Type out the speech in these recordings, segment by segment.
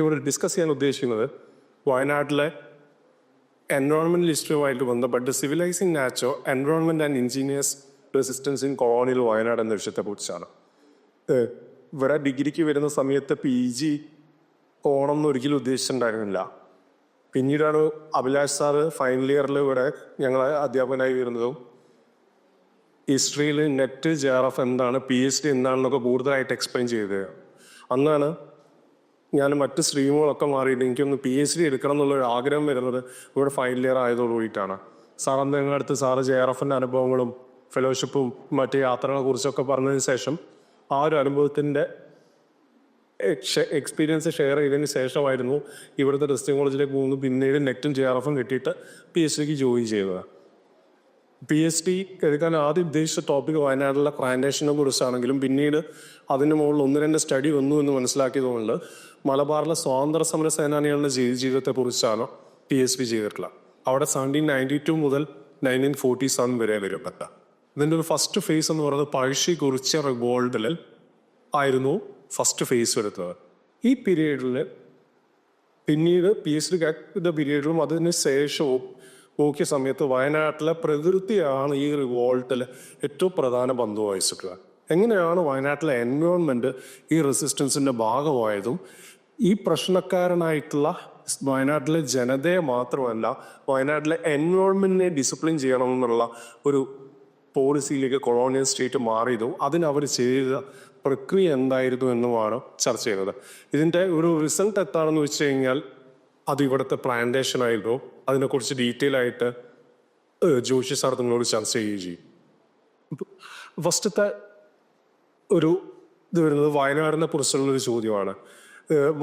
ഇവിടെ ഡിസ്കസ് ചെയ്യാൻ ഉദ്ദേശിക്കുന്നത് വയനാട്ടിലെ എൻവയോൺമെൻറ്റൽ ഹിസ്റ്ററിയുമായിട്ട് ബന്ധപ്പെട്ട് civilising nature environment and indigenous resistance in colonial Wayanad എന്ന വിഷയത്തെക്കുറിച്ചാണ്. ഇവിടെ ഡിഗ്രിക്ക് വരുന്ന സമയത്ത് PG പോകണം എന്ന് ഒരിക്കലും ഉദ്ദേശിച്ചിട്ടുണ്ടായിരുന്നില്ല. പിന്നീടാണ് അഭിലാഷ് സാറ് ഫൈനൽ ഇയറിൽ ഇവിടെ ഞങ്ങളെ അധ്യാപകനായി വരുന്നതും ഹിസ്റ്ററിയിൽ നെറ്റ് JRF എന്താണ്, PhD എന്താണെന്നൊക്കെ കൂടുതലായിട്ട് എക്സ്പ്ലെയിൻ ചെയ്തത്. അന്നാണ് ഞാൻ മറ്റ് സ്ട്രീമുകളൊക്കെ മാറിയിട്ട് എനിക്കൊന്ന് PhD എടുക്കണം എന്നുള്ളൊരു ആഗ്രഹം വരുന്നത് ഇവിടെ ഫൈനൽ ഇയർ ആയതോടുകൂടിയിട്ടാണ്. സാർ ഞങ്ങളുടെ അടുത്ത് സാറ് JRFൻ്റെ അനുഭവങ്ങളും ഫെലോഷിപ്പും മറ്റ് യാത്രകളെ കുറിച്ചൊക്കെ പറഞ്ഞതിന് ശേഷം ആ ഒരു അനുഭവത്തിൻ്റെ എക്സ്പീരിയൻസ് ഷെയർ ചെയ്തതിന് ശേഷമായിരുന്നു ഇവിടുത്തെ ടെസ്റ്റിംഗ് കോളേജിലേക്ക് പോകുന്നു. പിന്നീട് നെറ്റും JRFും കിട്ടിയിട്ട് PhDക്ക് ജോയിൻ ചെയ്തത്. PhD എടുക്കാൻ ആദ്യം ഉദ്ദേശിച്ച ടോപ്പിക് വയനാട്ടിലെ പ്ലാന്റേഷനെ കുറിച്ചാണെങ്കിലും പിന്നീട് അതിന് മുകളിൽ 1-2 സ്റ്റഡി വന്നു എന്ന് മനസ്സിലാക്കിയതുകൊണ്ട് മലബാറിലെ സ്വാതന്ത്ര്യ സമര സേനാനികളുടെ ജീവിതത്തെക്കുറിച്ചാണ് PhD ചെയ്തിട്ടുള്ളത്. അവിടെ 1792 മുതൽ 1947 വരെ വരപ്പെട്ട ഇതിൻ്റെ ഒരു ഫസ്റ്റ് ഫേസ് എന്ന് പറയുന്നത് പഴശ്ശി കുറിച്ച റിവോൾട്ടിൽ ആയിരുന്നു ഫസ്റ്റ് ഫേസ് എടുത്തത്. ഈ പീരീഡിൽ പിന്നീട് PhD പീരീഡിലും അതിന് ശേഷവും നോക്കിയ സമയത്ത് വയനാട്ടിലെ പ്രകൃതിയാണ് ഈ റിവോൾട്ടിൽ ഏറ്റവും പ്രധാന പങ്ക് വഹിച്ചിട്ടുള്ളത്. എങ്ങനെയാണ് വയനാട്ടിലെ എൻവയോൺമെൻറ്റ് ഈ റെസിസ്റ്റൻസിൻ്റെ ഭാഗമായതും ഈ പ്രശ്നക്കാരനായിട്ടുള്ള വയനാട്ടിലെ ജനതയെ മാത്രമല്ല വയനാട്ടിലെ എൻവയോൺമെൻറ്റിനെ ഡിസിപ്ലിൻ ചെയ്യണമെന്നുള്ള ഒരു പോളിസിയിലേക്ക് കൊളോണിയൽ സ്റ്റേറ്റ് മാറിയതും അതിനവർ ചെയ്ത പ്രക്രിയ എന്തായിരുന്നു എന്നുമാണ് ചർച്ച ചെയ്യുന്നത്. ഇതിൻ്റെ ഒരു റിസൾട്ട് എന്താണെന്ന് വെച്ച് കഴിഞ്ഞാൽ അത് ഇവിടുത്തെ പ്ലാന്റേഷൻ ആയിരുന്നു. അതിനെക്കുറിച്ച് ഡീറ്റെയിൽ ആയിട്ട് ജോഷി സാർ നിങ്ങളോട് ചർച്ച ചെയ്യുകയും ചെയ്യും. ഫസ്റ്റത്തെ ഒരു ഇത് വരുന്നത് വയനാടിനെ കുറിച്ചുള്ളൊരു ചോദ്യമാണ്.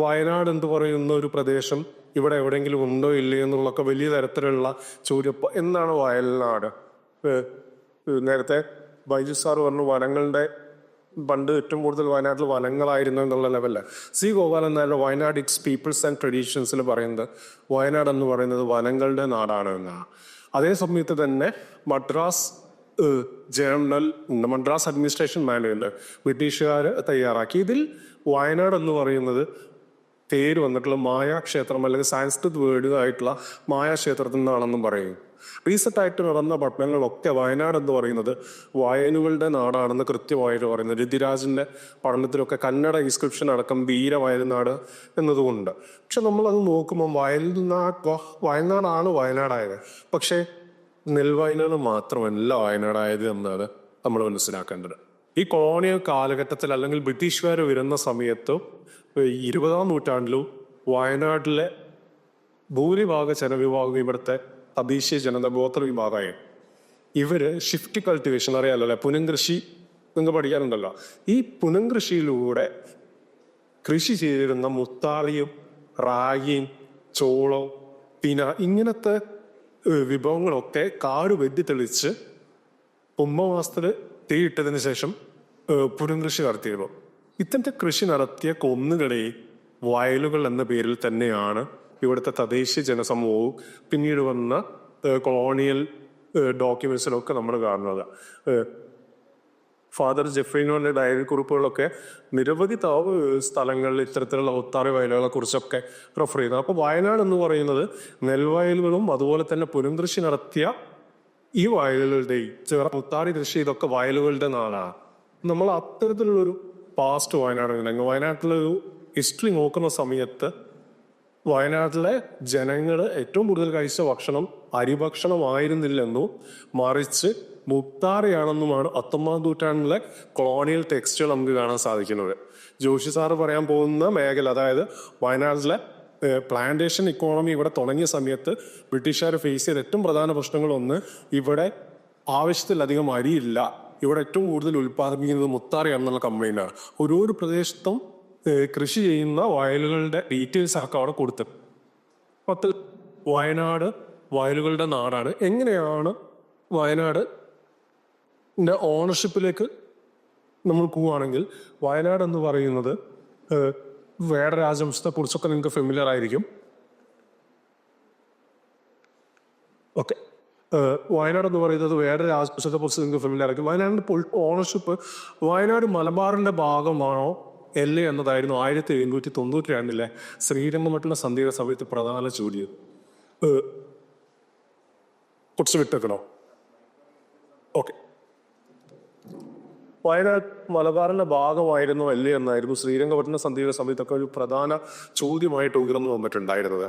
വയനാട് എന്ന് പറയുന്ന ഒരു പ്രദേശം ഇവിടെ എവിടെയെങ്കിലും ഉണ്ടോ ഇല്ലേ എന്നുള്ളൊക്കെ വലിയ തരത്തിലുള്ള ചോദ്യം. എന്താണ് വയനാട്? നേരത്തെ ബൈജു സാർ പറഞ്ഞു വനങ്ങളുടെ പണ്ട് ഏറ്റവും കൂടുതൽ വയനാട്ടിൽ വനങ്ങളായിരുന്നു എന്നുള്ള ലെവലില്. C. ഗോപാലൻ നായരുടെ വയനാട് ഇറ്റ്സ് പീപ്പിൾസ് ആൻഡ് ട്രഡീഷൻസിൽ പറയുന്നത് വയനാട് എന്ന് പറയുന്നത് വനങ്ങളുടെ നാടാണ് എന്നാണ്. അതേ സമയത്ത് തന്നെ മദ്രാസ് മദ്രാസ് അഡ്മിനിസ്ട്രേഷൻ മാനുവൽ ബ്രിട്ടീഷുകാർ തയ്യാറാക്കി. ഇതിൽ വയനാട് എന്ന് പറയുന്നത് പേര് വന്നിട്ടുള്ള മായാക്ഷേത്രം അല്ലെങ്കിൽ സാൻസ്ക്രിത് വേർഡ് ആയിട്ടുള്ള മായാക്ഷേത്രത്തിൽ നിന്നാണെന്നും പറയും. റീസെൻ്റ് ആയിട്ട് നടന്ന പഠനങ്ങളൊക്കെ വയനാട് എന്ന് പറയുന്നത് വയലുകളുടെ നാടാണെന്ന് കൃത്യമായിട്ട് പറയുന്നത്. ഋതിരാജിൻ്റെ പഠനത്തിലൊക്കെ കന്നഡ ഇൻസ്ക്രിപ്ഷൻ അടക്കം വീരവയൽനാട് എന്നതുകൊണ്ട്. പക്ഷെ നമ്മളത് നോക്കുമ്പോൾ വയനാടാണ് വയനാടായത്. പക്ഷേ നെൽവയനാട് മാത്രമല്ല വയനാടായത് എന്നാണ് നമ്മൾ മനസ്സിലാക്കേണ്ടത്. ഈ കൊളോണിയൽ കാലഘട്ടത്തിൽ അല്ലെങ്കിൽ ബ്രിട്ടീഷുകാർ വരുന്ന സമയത്തും 20-ാം നൂറ്റാണ്ടിലും വയനാട്ടിലെ ഭൂരിഭാഗ ജനവിഭാഗം ഇവിടുത്തെ തദ്ദേശീയ ജനത ഗോത്ര വിഭാഗമായി. ഇവര് ഷിഫ്റ്റ് കൾട്ടിവേഷൻ അറിയാമല്ലോ, പുനംകൃഷി നിങ്ങൾ പഠിക്കാറുണ്ടല്ലോ. ഈ പുനംകൃഷിയിലൂടെ കൃഷി ചെയ്തിരുന്ന മുത്താറിയും റാഗിയും ചോളവും ഇങ്ങനത്തെ വിഭവങ്ങളൊക്കെ കാട് വെട്ടിത്തെളിച്ച് കുംഭമാസത്തിൽ തീയിട്ടതിന് ശേഷം പുനംകൃഷി നടത്തിയിരുന്നു. ഇത്തരത്തെ കൃഷി നടത്തിയ കുന്നുകളെ വയലുകൾ എന്ന പേരിൽ തന്നെയാണ് ഇവിടുത്തെ തദ്ദേശീയ ജനസമൂഹവും പിന്നീട് വന്ന കൊളോണിയൽ ഡോക്യുമെന്റ്സിലൊക്കെ നമ്മൾ കാണുന്നത്. ഫാദർ ജെഫ്രിനോന്റെ ഡയറി കുറിപ്പുകളൊക്കെ നിരവധി സ്ഥലങ്ങളിൽ ഇത്തരത്തിലുള്ള ഒത്താറി വയലുകളെ കുറിച്ചൊക്കെ റെഫർ ചെയ്യുന്നത്. അപ്പോൾ വയനാട് എന്ന് പറയുന്നത് നെൽവയലുകളും അതുപോലെ തന്നെ പുനംകൃഷി നടത്തിയ ഈ വയലുകളുടെയും മുത്താറി കൃഷി ഇതൊക്കെ വയലുകളുടെ നാടാണ്. നമ്മൾ അത്തരത്തിലുള്ളൊരു പാസ്റ്റ് വയനാട് വയനാട്ടിലൊരു ഹിസ്റ്ററി നോക്കുന്ന സമയത്ത് വയനാട്ടിലെ ജനങ്ങൾ ഏറ്റവും കൂടുതൽ കഴിച്ച ഭക്ഷണം അരിഭക്ഷണമായിരുന്നില്ലെന്നും മറിച്ച് മുത്താറിയാണെന്നുമാണ് 19-ാം നൂറ്റാണ്ടിലെ കൊളോണിയൽ ടെക്സ്റ്റുകൾ നമുക്ക് കാണാൻ സാധിക്കുന്നത്. ജോഷി സാറ് പറയാൻ പോകുന്ന മേഖല, അതായത് വയനാട്ടിലെ പ്ലാന്റേഷൻ ഇക്കോണമി ഇവിടെ തുടങ്ങിയ സമയത്ത് ബ്രിട്ടീഷുകാർ ഫേസ് ചെയ്ത ഏറ്റവും പ്രധാന പ്രശ്നങ്ങളൊന്ന് ഇവിടെ ആവശ്യത്തിലധികം അരിയില്ല, ഇവിടെ ഏറ്റവും കൂടുതൽ ഉൽപ്പാദിപ്പിക്കുന്നത് മുത്താറിയാണെന്നുള്ള കംപ്ലൈൻ്റാണ്. ഓരോ പ്രദേശത്തും കൃഷി ചെയ്യുന്ന വയലുകളുടെ ഡീറ്റെയിൽസ് ഒക്കെ അവിടെ കൊടുത്തത്. പത്ത് വയനാട് വയലുകളുടെ നാടാണ്. എങ്ങനെയാണ് വയനാട് ഓണർഷിപ്പിലേക്ക് നമ്മൾ പോവുകയാണെങ്കിൽ വയനാട് എന്ന് പറയുന്നത് വേട രാജവംശത്തെ കുറിച്ചൊക്കെ നിങ്ങൾക്ക് ഫെമിലിയർ ആയിരിക്കും. ഓക്കെ, വയനാട് എന്ന് പറയുന്നത് വേട രാജവംശത്തെ കുറിച്ച് നിങ്ങൾക്ക് ഫെമിലിയർ ആയിരിക്കും. വയനാടിൻ്റെ ഓണർഷിപ്പ് വയനാട് മലബാറിൻ്റെ ഭാഗമാണോ എൽ എ എന്നതായിരുന്നു 1792 ശ്രീരംഗമട്ടുള്ള സന്ധ്യയുടെ സമയത്ത് പ്രധാന ചോദ്യം. കുറച്ച് വിട്ടേക്കണോ? ഓക്കെ. വയനാട് മലബാറിന്റെ ഭാഗമായിരുന്നു അല്ലേ എന്നായിരുന്നു ശ്രീരംഗപട്ടണ സന്ധ്യയുടെ സമയത്തൊക്കെ ഒരു പ്രധാന ചോദ്യമായിട്ട് ഉയർന്നു വന്നിട്ടുണ്ടായിരുന്നത്.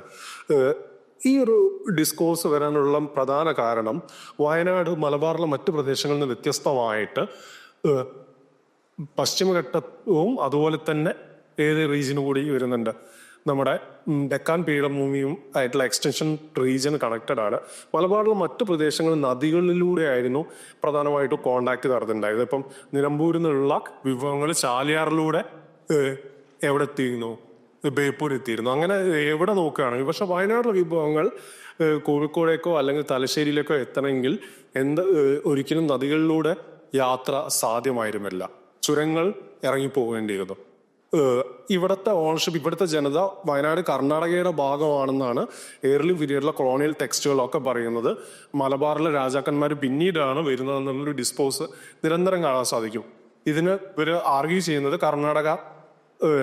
ഈ ഒരു ഡിസ്കോഴ്സ് വരാനുള്ള പ്രധാന കാരണം വയനാട് മലബാറിലെ മറ്റു പ്രദേശങ്ങളിൽ നിന്ന് വ്യത്യസ്തമായിട്ട് പശ്ചിമഘട്ടവും അതുപോലെ തന്നെ ഏത് റീജിയനും കൂടി വരുന്നുണ്ട്. നമ്മുടെ ഡെക്കാൻ പീഠഭൂമിയും ആയിട്ടുള്ള എക്സ്റ്റൻഷൻ റീജിയൻ കണക്റ്റഡ് ആണ്. മലബാറിലെ മറ്റു പ്രദേശങ്ങളിൽ നദികളിലൂടെ ആയിരുന്നു പ്രധാനമായിട്ടും കോണ്ടാക്ട് നടന്നിട്ടുണ്ടായത്. ഇപ്പം നിലമ്പൂരിൽ നിന്നുള്ള വിഭവങ്ങൾ ചാലിയാറിലൂടെ എവിടെ എത്തിയിരുന്നു? ബേപ്പൂർ എത്തിയിരുന്നു. അങ്ങനെ എവിടെ നോക്കുകയാണെങ്കിൽ, പക്ഷെ വയനാട്ടിലെ വിഭവങ്ങൾ കോഴിക്കോടേക്കോ അല്ലെങ്കിൽ തലശ്ശേരിയിലേക്കോ എത്തണമെങ്കിൽ ഒരിക്കലും നദികളിലൂടെ യാത്ര സാധ്യമായിരുന്നില്ല. ചുരങ്ങൾ ഇറങ്ങിപ്പോകേണ്ടിയിരുന്നു. ഇവിടുത്തെ ഓണർഷിപ്പ്, ഇവിടുത്തെ ജനത വയനാട് കർണാടകയുടെ ഭാഗമാണെന്നാണ് ഏർലി പീരിയഡിലെ കൊളോണിയൽ ടെക്സ്റ്റുകളൊക്കെ പറയുന്നത്. മലബാറിലെ രാജാക്കന്മാർ പിന്നീടാണ് വരുന്നതെന്നുള്ളൊരു ഡിസ്പോസ് നിരന്തരം കാണാൻ സാധിക്കും. ഇതിന് ഇവർ ആർഗ്യൂ ചെയ്യുന്നത് കർണാടക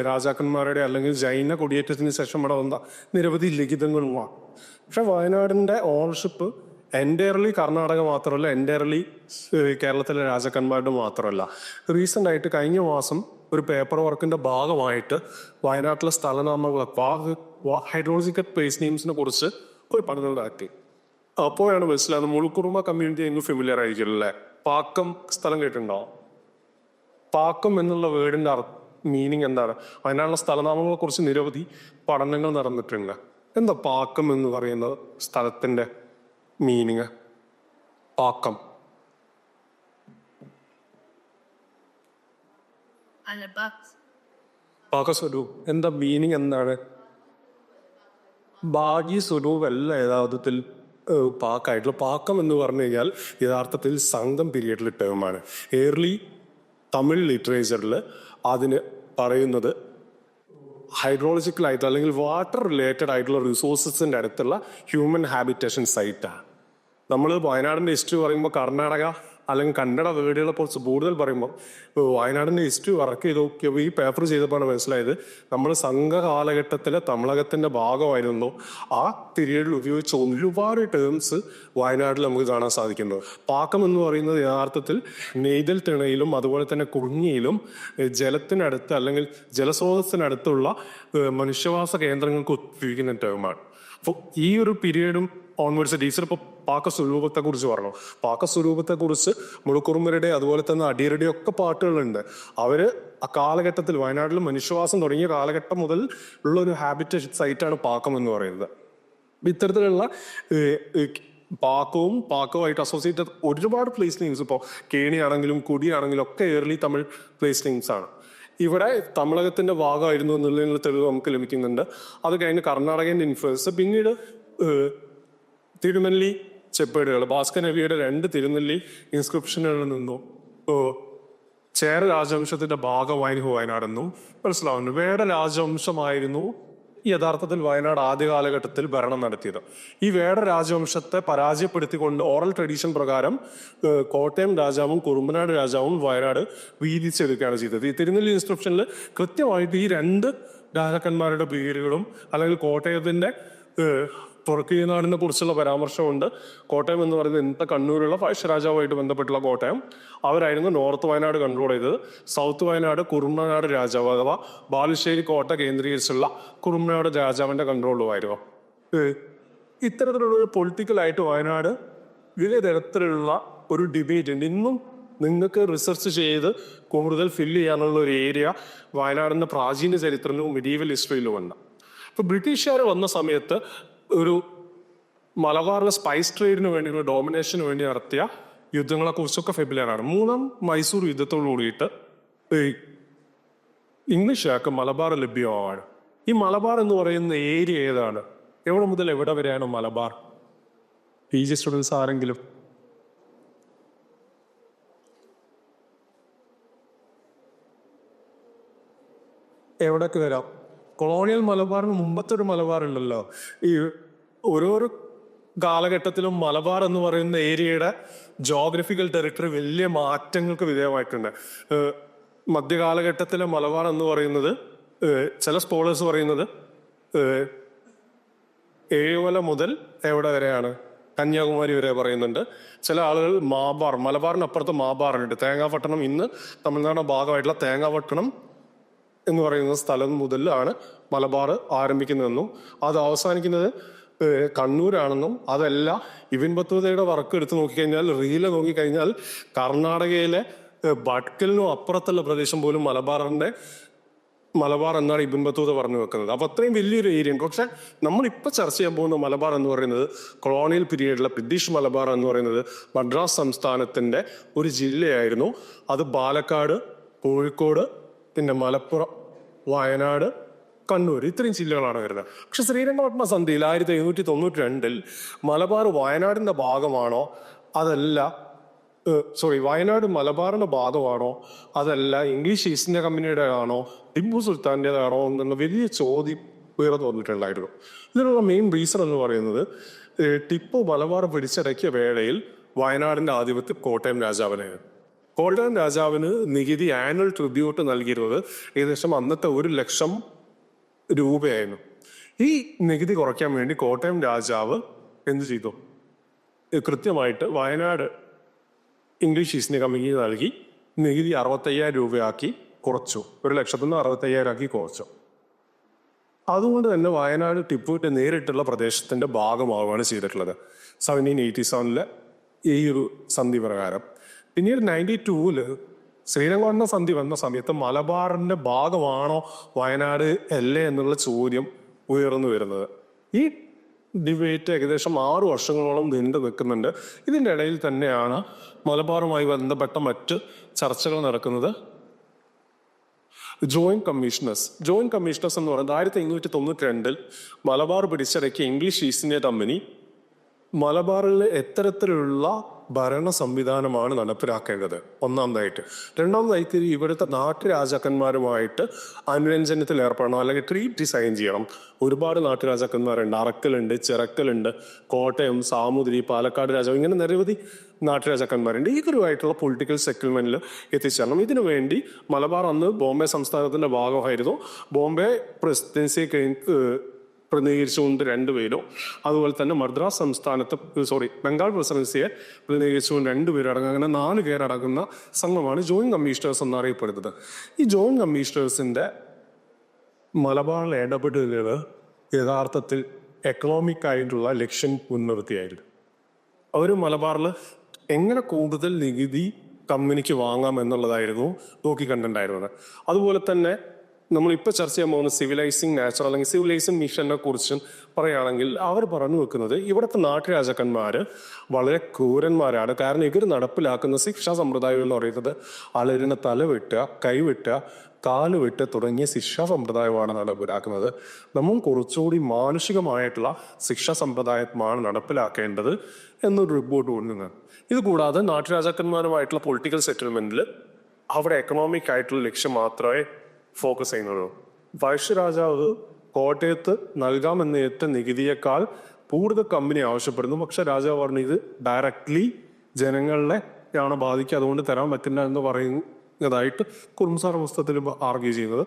രാജാക്കന്മാരുടെ അല്ലെങ്കിൽ ജൈന കൊടിയേറ്റത്തിന് ശേഷം ഇവിടെ വന്ന നിരവധി ലിഖിതങ്ങളുമാണ്. പക്ഷെ വയനാടിൻ്റെ ഓണർഷിപ്പ് എൻറ്റയർലി കർണാടക മാത്രമല്ല, എൻറ്റയർലി കേരളത്തിലെ രാജാക്കന്മാരുടെ മാത്രമല്ല. റീസെൻ്റ് ആയിട്ട് കഴിഞ്ഞ മാസം ഒരു പേപ്പർ വർക്കിന്റെ ഭാഗമായിട്ട് വയനാട്ടിലെ സ്ഥലനാമങ്ങൾ, ഹൈഡ്രോളജിക്കൽ പ്ലേസ് നെയിംസിനെ കുറിച്ച് ഒരു പഠനമുണ്ടാക്കി. അപ്പോഴാണ് മനസ്സിലാകുന്നത്, മുളുക്കുറുമ കമ്മ്യൂണിറ്റി എങ്ങും ഫെമിലിയർ ആയിരിക്കില്ലേ? പാക്കം സ്ഥലം കേട്ടിട്ടുണ്ടാവും. പാക്കം എന്നുള്ള വേർഡിന്റെ മീനിങ് എന്താണ്? വയനാട്ടിലെ സ്ഥലനാമങ്ങളെ കുറിച്ച് നിരവധി പഠനങ്ങൾ നടന്നിട്ടുണ്ട്. എന്താ പാക്കം എന്ന് പറയുന്ന സ്ഥലത്തിന്റെ മീനിങ്? പാക്കം പാകസ്വരൂപ് എന്താ മീനിങ്? എന്താണ്? ഭാഗ്യ സ്വരൂപല്ല യഥാർത്ഥത്തിൽ പാക്കായിട്ടുള്ള. പാക്കം എന്ന് പറഞ്ഞു കഴിഞ്ഞാൽ യഥാർത്ഥത്തിൽ സംഘം പീരിയഡിലെ ടേമാണ്. ഏർലി തമിഴ് ലിറ്ററേച്ചറിൽ അതിന് പറയുന്നത് ഹൈഡ്രോളജിക്കൽ ആയിട്ട് അല്ലെങ്കിൽ വാട്ടർ റിലേറ്റഡ് ആയിട്ടുള്ള റിസോഴ്സസിന്റെ അടുത്തുള്ള ഹ്യൂമൻ ഹാബിറ്റേഷൻ സൈറ്റാണ്. നമ്മൾ വയനാടിന്റെ ഹിസ്റ്ററി പറയുമ്പോൾ കർണാടക അല്ലെങ്കിൽ കന്നഡ വേർഡുകളെ കുറിച്ച് കൂടുതൽ പറയുമ്പോൾ വയനാടിന്റെ ഹിസ്റ്ററി വർക്ക് ചെയ്ത് നോക്കിയപ്പോൾ ഈ പേപ്പർ ചെയ്തപ്പോഴാണ് മനസ്സിലായത് നമ്മൾ സംഘ കാലഘട്ടത്തിലെ തമിഴകത്തിന്റെ ഭാഗമായിരുന്നു. ആ പീരീഡിൽ ഉപയോഗിച്ച ഒരുപാട് ടേംസ് വയനാട്ടിൽ നമുക്ക് കാണാൻ സാധിക്കുന്നത്. പാക്കം എന്ന് പറയുന്നത് യഥാർത്ഥത്തിൽ നെയ്തൽ തിണയിലും അതുപോലെ തന്നെ കുഞ്ഞിയിലും ജലത്തിനടുത്ത് അല്ലെങ്കിൽ ജലസ്രോതസ്സിനടുത്തുള്ള മനുഷ്യവാസ കേന്ദ്രങ്ങൾക്ക് ഉപയോഗിക്കുന്ന ടേമാണ്. അപ്പോൾ ഈ ഒരു പീരീഡും ഓൺവേർഡ്സ് ടീച്ചർ ഇപ്പോൾ പാക്കസ്വരൂപത്തെ കുറിച്ച് പറഞ്ഞു. പാക്കസ്വരൂപത്തെ കുറിച്ച് മുഴുക്കുറുമ്പരുടെ അതുപോലെ തന്നെ അടിയരുടെ ഒക്കെ പാട്ടുകളുണ്ട്. അവര് ആ കാലഘട്ടത്തിൽ വയനാട്ടിൽ മനുഷ്യവാസം തുടങ്ങിയ കാലഘട്ടം മുതൽ ഉള്ള ഒരു ഹാബിറ്റേഷൻ സൈറ്റാണ് പാക്കം എന്ന് പറയുന്നത്. ഇത്തരത്തിലുള്ള പാക്കവുമായിട്ട് അസോസിയേറ്റഡ് ഒരുപാട് പ്ലേസ് നെയിംസ്, ഇപ്പോൾ കേണിയാണെങ്കിലും കുടിയാണെങ്കിലും ഒക്കെ ഏർലി തമിഴ് പ്ലേസ് നെയിംസ് ആണ്. ഇവിടെ തമിഴകത്തിന്റെ ഭാഗമായിരുന്നു എന്നുള്ളതിനുള്ള തെളിവ് നമുക്ക് ലഭിക്കുന്നുണ്ട്. അത് കഴിഞ്ഞ് കർണാടകന്റെ ഇൻഫ്ലുവൻസ്, പിന്നീട് തിരുനെല്ലി ചെപ്പേടുകൾ, ഭാസ്കർ നബിയുടെ 2 തിരുനെല്ലി ഇൻസ്ക്രിപ്ഷനുകളിൽ നിന്നും ചേര രാജവംശത്തിന്റെ ഭാഗമായിരുന്നു വയനാടെന്നും മനസ്സിലാവുന്നു. വേട രാജവംശമായിരുന്നു യഥാർത്ഥത്തിൽ വയനാട് ആദ്യ കാലഘട്ടത്തിൽ ഭരണം നടത്തിയത്. ഈ വേട രാജവംശത്തെ പരാജയപ്പെടുത്തിക്കൊണ്ട് ഓറൽ ട്രഡീഷൻ പ്രകാരം കോട്ടയം രാജാവും കുറുമ്പനാട് രാജാവും വയനാട് വീതിച്ചെടുക്കുകയാണ് ചെയ്തത്. ഈ തിരുനെല്ലി ഇൻസ്ക്രിപ്ഷനിൽ കൃത്യമായിട്ട് ഈ 2 രാജാക്കന്മാരുടെ പേരുകളും അല്ലെങ്കിൽ കോട്ടയത്തിന്റെ തുറക്കീനാടിനെ കുറിച്ചുള്ള പരാമർശമുണ്ട്. കോട്ടയം എന്ന് പറയുന്നത് ഇന്നത്തെ കണ്ണൂരുള്ള പഴശ്ശിരാജാവുമായിട്ട് ബന്ധപ്പെട്ടുള്ള കോട്ടയം. അവരായിരുന്നു നോർത്ത് വയനാട് കൺട്രോൾ ചെയ്തത്. സൗത്ത് വയനാട് കുറുമ്പനാട് രാജാവ് അഥവാ ബാലുശ്ശേരി കോട്ട കേന്ദ്രീകരിച്ചുള്ള കുറുമ്പനാട് രാജാവിന്റെ കൺട്രോളുമായിരുന്നു. ഇത്തരത്തിലുള്ള പൊളിറ്റിക്കലായിട്ട് വയനാട് വിവിധ തരത്തിലുള്ള ഒരു ഡിബേറ്റ് ഉണ്ട്. ഇന്നും നിങ്ങൾക്ക് റിസർച്ച് ചെയ്ത് കൂടുതൽ ഫില്ല് ചെയ്യാനുള്ള ഒരു ഏരിയ വയനാടിന്റെ പ്രാചീന ചരിത്രത്തിലും മെഡീവൽ ഹിസ്റ്ററിയിലും ഉണ്ട്. ഇപ്പൊ ബ്രിട്ടീഷുകാർ വന്ന സമയത്ത് ഒരു മലബാറിലെ സ്പൈസ് ട്രേഡിന് വേണ്ടിയുള്ള ഡോമിനേഷന് വേണ്ടി നടത്തിയ യുദ്ധങ്ങളെ കുറിച്ചൊക്കെ ഫെമിലിയറാണ്. 3ാം മൈസൂർ യുദ്ധത്തോടു കൂടിയിട്ട് ഇംഗ്ലീഷുകാർക്ക് മലബാർ ലഭ്യമാണ്. ഈ മലബാർ എന്ന് പറയുന്ന ഏരിയ ഏതാണ്? എവിടെ മുതൽ എവിടെ വരെയാണ് മലബാർ? PG സ്റ്റുഡൻസ് ആരെങ്കിലും? എവിടേക്ക് വരാം? കൊളോണിയൽ മലബാറിന് മുമ്പത്തെ ഒരു മലബാർ ഉണ്ടല്ലോ. ഈ ഓരോരോ കാലഘട്ടത്തിലും മലബാർ എന്ന് പറയുന്ന ഏരിയയുടെ ജോഗ്രഫിക്കൽ ടെറിട്ടറി വലിയ മാറ്റങ്ങൾക്ക് വിധേയമായിട്ടുണ്ട്. മധ്യകാലഘട്ടത്തിലെ മലബാർ എന്ന് പറയുന്നത് ചില സ്കോളേഴ്സ് പറയുന്നത് ഏഴുമല മുതൽ എവിടെ വരെയാണ്, കന്യാകുമാരി വരെ പറയുന്നുണ്ട്. ചില ആളുകൾ മലബാറിനപ്പുറത്ത് മാബാറുണ്ട്. തേങ്ങാപട്ടണം, ഇന്ന് തമിഴ്നാടിന്റെ ഭാഗമായിട്ടുള്ള തേങ്ങാപട്ടണം എന്ന് പറയുന്ന സ്ഥലം മുതലാണ് മലബാർ ആരംഭിക്കുന്നതെന്നും അത് അവസാനിക്കുന്നത് കണ്ണൂരാണെന്നും, അതല്ല ഇബിൻ ബത്തൂതയുടെ വർക്ക് എടുത്ത് നോക്കിക്കഴിഞ്ഞാൽ, റീല് നോക്കിക്കഴിഞ്ഞാൽ കർണാടകയിലെ ഭട്കലിനും അപ്പുറത്തുള്ള പ്രദേശം പോലും മലബാർ എന്നാണ് ഇബിൻ ബത്തൂത പറഞ്ഞു വെക്കുന്നത്. അപ്പൊ അത്രയും വലിയൊരു ഏരിയ. പക്ഷെ നമ്മളിപ്പോൾ ചർച്ച ചെയ്യാൻ പോകുന്ന മലബാർ എന്ന് പറയുന്നത് കൊളോണിയൽ പീരീഡിലെ ബ്രിട്ടീഷ് മലബാർ എന്ന് പറയുന്നത് മദ്രാസ് സംസ്ഥാനത്തിന്റെ ഒരു ജില്ലയായിരുന്നു. അത് പാലക്കാട്, കോഴിക്കോട്, പിന്നെ മലപ്പുറം, വയനാട്, കണ്ണൂർ, ഇത്രയും ജില്ലകളാണ് വരുന്നത്. പക്ഷെ ശ്രീരംഗപട്ടണ സന്ധിയിൽ 1792 മലബാർ വയനാടിന്റെ ഭാഗമാണോ അതല്ല വയനാട് മലബാറിന്റെ ഭാഗമാണോ അതല്ല ഇംഗ്ലീഷ് ഈസ്റ്റ് ഇന്ത്യ കമ്പനിയുടെ ആണോ ടിപ്പു സുൽത്താൻ്റെതാണോ എന്നുള്ള വലിയ ചോദ്യം ഉയർന്നു വന്നിട്ടുണ്ടായിരുന്നു. ഇതിനുള്ള മെയിൻ റീസൺ എന്ന് പറയുന്നത് ടിപ്പു മലബാർ പിടിച്ചടക്കിയ വേളയിൽ വയനാടിന്റെ ആധിപത്യം കോട്ടയം രാജാവിനായിരുന്നു. കോട്ടയം രാജാവിന് നികുതി ആനുവൽ ട്രിബ്യൂട്ട് നൽകിയിരുന്നത് ഏകദേശം അന്നത്തെ 1,00,000 രൂപയായിരുന്നു. ഈ നികുതി കുറയ്ക്കാൻ വേണ്ടി കോട്ടയം രാജാവ് എന്ത് ചെയ്തു? കൃത്യമായിട്ട് വയനാട് ഇംഗ്ലീഷ് ഈസ്റ്റ് ഇന്ത്യ കമ്പനിക്ക് നൽകി നികുതി 65,000 രൂപയാക്കി കുറച്ചു. 1,00,000 നിന്ന് 65,000 ആക്കി കുറച്ചു. അതുകൊണ്ട് തന്നെ വയനാട് ടിപ്പുവിന്റെ നേരിട്ടുള്ള പ്രദേശത്തിന്റെ ഭാഗമാവുകയാണ് ചെയ്തിട്ടുള്ളത് 1787 ഈ ഒരു സന്ധി പ്രകാരം. പിന്നീട് 92 ശ്രീരംഗപട്ടണ സന്ധി വന്ന സമയത്ത് മലബാറിന്റെ ഭാഗമാണോ വയനാട് അല്ലേ എന്നുള്ള ചോദ്യം ഉയർന്നു വരുന്നത്. ഈ ഡിബേറ്റ് ഏകദേശം 6 വർഷങ്ങളോളം നീണ്ടു നിൽക്കുന്നുണ്ട്. ഇതിൻ്റെ ഇടയിൽ തന്നെയാണ് മലബാറുമായി ബന്ധപ്പെട്ട മറ്റ് ചർച്ചകൾ നടക്കുന്നത്. ജോയിന്റ് കമ്മീഷണേഴ്സ് എന്ന് പറയുന്നത് 1892 മലബാർ പിടിച്ചടക്കിയ ഇംഗ്ലീഷ് ഈസ്റ്റ് ഇന്ത്യ കമ്പനി മലബാറിൽ എത്തരത്തിലുള്ള ഭരണ സംവിധാനമാണ് നടപ്പിലാക്കേണ്ടത്, ഒന്നാമതായിട്ട്. രണ്ടാമതായിട്ട് ഇവിടുത്തെ നാട്ടുരാജാക്കന്മാരുമായിട്ട് അനുരഞ്ജനത്തിൽ ഏർപ്പെടണം, അല്ലെങ്കിൽ ട്രീറ്റ് സൈൻ ചെയ്യണം. ഒരുപാട് നാട്ടുരാജാക്കന്മാരുണ്ട്. അറക്കലുണ്ട്, ചിറക്കലുണ്ട്, കോട്ടയം, സാമൂതിരി, പാലക്കാട് രാജാവ്, ഇങ്ങനെ നിരവധി നാട്ടുരാജാക്കന്മാരുണ്ട്. ഇവരുമായിട്ടുള്ള പൊളിറ്റിക്കൽ സെറ്റിൽമെന്റിൽ എത്തിച്ചേരണം. ഇതിനു വേണ്ടി മലബാർ അന്ന് ബോംബെ സംസ്ഥാനത്തിന്റെ ഭാഗമായിരുന്നു. ബോംബെ പ്രസിഡൻസി പ്രതിനിധീകരിച്ചുകൊണ്ട് 2 പേരോ, അതുപോലെ തന്നെ മദ്രാസ് ബംഗാൾ പ്രസിഡൻസിയെ പ്രതിനിധീകരിച്ചുകൊണ്ട് 2 പേരും അടങ്ങുന്ന, അങ്ങനെ 4 പേരടങ്ങുന്ന സംഘമാണ് ജോയിന്റ് കമ്മീഷണേഴ്സ് എന്നറിയപ്പെടുന്നത്. ഈ ജോയിന്റ് കമ്മീഷണേഴ്സിന്റെ മലബാറിൽ ഇടപെടലുകൾ യഥാർത്ഥത്തിൽ എക്കണോമിക് ആയിട്ടുള്ള ലക്ഷ്യം മുൻനിർത്തിയായിരുന്നു. അവർ മലബാറിൽ എങ്ങനെ കൂടുതൽ നികുതി കമ്പനിക്ക് വാങ്ങാം എന്നുള്ളതായിരുന്നു നോക്കിക്കണ്ടിട്ടുണ്ടായിരുന്നത്. അതുപോലെ തന്നെ നമ്മളിപ്പോൾ ചർച്ച ചെയ്യാൻ പോകുന്ന സിവിലൈസിങ് നാച്ചർ അല്ലെങ്കിൽ സിവിലൈസിങ് മിഷനെ കുറിച്ചും പറയുകയാണെങ്കിൽ അവർ പറഞ്ഞു വെക്കുന്നത് ഇവിടുത്തെ നാട്ടുരാജാക്കന്മാർ വളരെ ക്രൂരന്മാരാണ്. കാരണം ഇവർ നടപ്പിലാക്കുന്ന ശിക്ഷാ സമ്പ്രദായം എന്ന് പറയുന്നത് അലരിനെ തല വെട്ടുക, കൈവെട്ടുക, കാല് വെട്ടുക തുടങ്ങിയ ശിക്ഷാ സമ്പ്രദായമാണ് നടപ്പിലാക്കുന്നത്. നമ്മൾ കുറച്ചുകൂടി മാനുഷികമായിട്ടുള്ള ശിക്ഷാ സമ്പ്രദായമാണ് നടപ്പിലാക്കേണ്ടത് എന്നൊരു റിപ്പോർട്ട് കൊണ്ടുവന്നത്. ഇത് കൂടാതെ നാട്ടുരാജാക്കന്മാരുമായിട്ടുള്ള പൊളിറ്റിക്കൽ സെറ്റിൽമെന്റിൽ അവിടെ എക്കണോമിക് ആയിട്ടുള്ള ലക്ഷ്യം മാത്രമേ ഫോക്കസ് ചെയ്യുന്നുള്ളൂ. പഴശ്ശിരാജാവ് കോട്ടയത്ത് നൽകാമെന്ന് ഏറ്റ നികുതിയേക്കാൾ കൂടുതൽ കമ്പനി ആവശ്യപ്പെടുന്നു. പക്ഷെ രാജാവ് പറഞ്ഞു ഇത് ഡയറക്ട്ലി ജനങ്ങളെ ആണ് ബാധിക്കുക, അതുകൊണ്ട് തരാൻ പറ്റില്ല എന്ന് പറയുന്നതായിട്ട് കുറുംസാർ പുസ്തകത്തിൽ ആർഗ്യൂ ചെയ്യുന്നത്.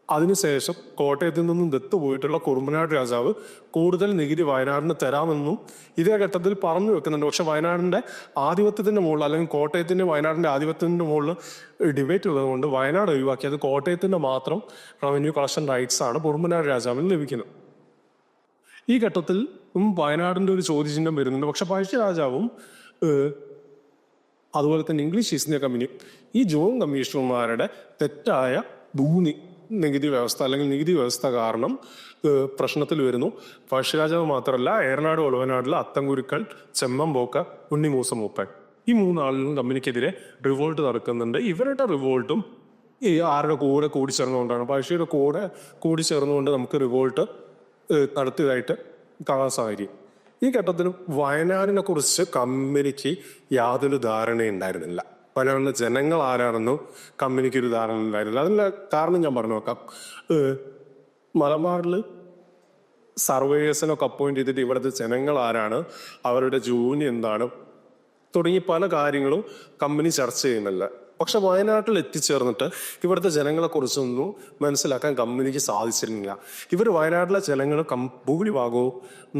അതിനുശേഷം കോട്ടയത്തിൽ നിന്നും ദത്ത് പോയിട്ടുള്ള കുറുമ്പനാട് രാജാവ് കൂടുതൽ നികുതി വയനാടിന് തരാമെന്നും ഇതേ ഘട്ടത്തിൽ പറഞ്ഞു വെക്കുന്നുണ്ട്. പക്ഷെ വയനാടിന്റെ ആധിപത്യത്തിന്റെ മുകളിൽ, അല്ലെങ്കിൽ കോട്ടയത്തിന്റെ വയനാടിന്റെ ആധിപത്യത്തിന്റെ മുകളിൽ ഡിബേറ്റ് ഉള്ളതുകൊണ്ട് വയനാട് ഒഴിവാക്കി അത് കോട്ടയത്തിന്റെ മാത്രം റവന്യൂ കളക്ഷൻ റൈറ്റ്സ് ആണ് കുറുമ്പനാട് രാജാവിന് ലഭിക്കുന്നത്. ഈ ഘട്ടത്തിൽ വയനാടിന്റെ ഒരു ചോദ്യചിഹ്നം വരുന്നുണ്ട്. പക്ഷെ പഴശ്ശിരാജാവും അതുപോലെ തന്നെ ഇംഗ്ലീഷ് ഈസ്റ്റ് ഇന്ത്യ കമ്പനി ഈ ജോയിന്റ് കമ്മീഷണർമാരുടെ തെറ്റായ നികുതി വ്യവസ്ഥ അല്ലെങ്കിൽ നികുതി വ്യവസ്ഥ കാരണം പ്രശ്നത്തിൽ വരുന്നു. പഴശ്ശിരാജാവ് മാത്രമല്ല, ഏറനാട് ഒളവനാടിലെ അത്തംകുരുക്കൾ, ചെമ്മമ്പോക്ക, ഉണ്ണിമൂസ മൂപ്പൻ, ഈ 3 ആളുകളും കമ്പനിക്കെതിരെ റിവോൾട്ട് നടക്കുന്നുണ്ട്. ഇവരുടെ റിവോൾട്ടും ഈ ആരുടെ കൂടെ കൂടിച്ചേർന്നുകൊണ്ടാണ്, പഴശ്ശിയുടെ കൂടെ കൂടിച്ചേർന്നുകൊണ്ട് നമുക്ക് റിവോൾട്ട് നടത്തിയതായിട്ട് കാണാൻ സാധിക്കും. ഈ ഘട്ടത്തിൽ വയനാടിനെ കുറിച്ച് കമ്പനിക്ക് യാതൊരു ധാരണയുണ്ടായിരുന്നില്ല. വയനാടിലെ ജനങ്ങൾ ആരാണെന്നും കമ്പനിക്ക് ഒരു ധാരണ ഉണ്ടായിരുന്നില്ല. അതിൻ്റെ കാരണം ഞാൻ പറഞ്ഞു നോക്കാം. മലബാറിൽ സർവേയേഴ്സിനൊക്കെ അപ്പോയിന്റ് ചെയ്തിട്ട് ഇവിടുത്തെ ജനങ്ങൾ ആരാണ്, അവരുടെ ജോലി എന്താണ് തുടങ്ങി പല കാര്യങ്ങളും കമ്പനി ചർച്ച ചെയ്യുന്നില്ല. പക്ഷെ വയനാട്ടിൽ എത്തിച്ചേർന്നിട്ട് ഇവിടുത്തെ ജനങ്ങളെക്കുറിച്ചൊന്നും മനസ്സിലാക്കാൻ കമ്പനിക്ക് സാധിച്ചിരുന്നില്ല. ഇവർ വയനാട്ടിലെ ജനങ്ങൾ ഭൂരിഭാഗവും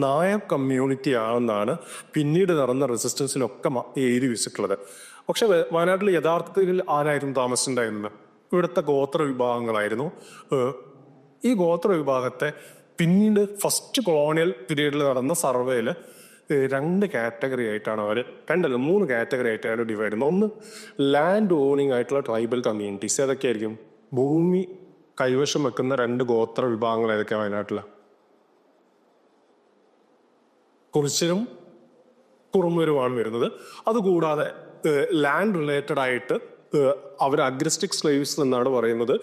നായർ കമ്മ്യൂണിറ്റി ആണെന്നാണ് പിന്നീട് നടന്ന റെസിസ്റ്റൻസിലൊക്കെ എഴുതി വെച്ചിട്ടുള്ളത്. പക്ഷെ വയനാട്ടിൽ യഥാർത്ഥത്തിൽ ആരായിരുന്നു താമസിച്ചിട്ടുണ്ടായിരുന്നത്? ഇവിടുത്തെ ഗോത്ര വിഭാഗങ്ങളായിരുന്നു. ഈ ഗോത്ര വിഭാഗത്തെ പിന്നീട് ഫസ്റ്റ് കൊളോണിയൽ പീരീഡിൽ നടന്ന സർവേയിൽ 2 കാറ്റഗറി ആയിട്ടാണ് അവർ, 3 കാറ്റഗറി ആയിട്ടാണ് ഡിവൈഡ് ചെയ്യുന്നത്. ഒന്ന് ലാൻഡ് ഓണിങ് ആയിട്ടുള്ള ട്രൈബൽ കമ്മ്യൂണിറ്റീസ്. ഏതൊക്കെയായിരിക്കും? ഭൂമി കൈവശം വെക്കുന്ന 2 ഗോത്ര വിഭാഗങ്ങൾ ഏതൊക്കെയാണ് വയനാട്ടിൽ? കുറിച്യരും കുറുമ്പരുമാണ് വരുന്നത്. അതുകൂടാതെ ലാൻഡ് റിലേറ്റഡ് ആയിട്ട് അവർ അഗ്രിസ്റ്റിക് സ്ലേവ്സ് എന്നാണ് പറയുന്നത്.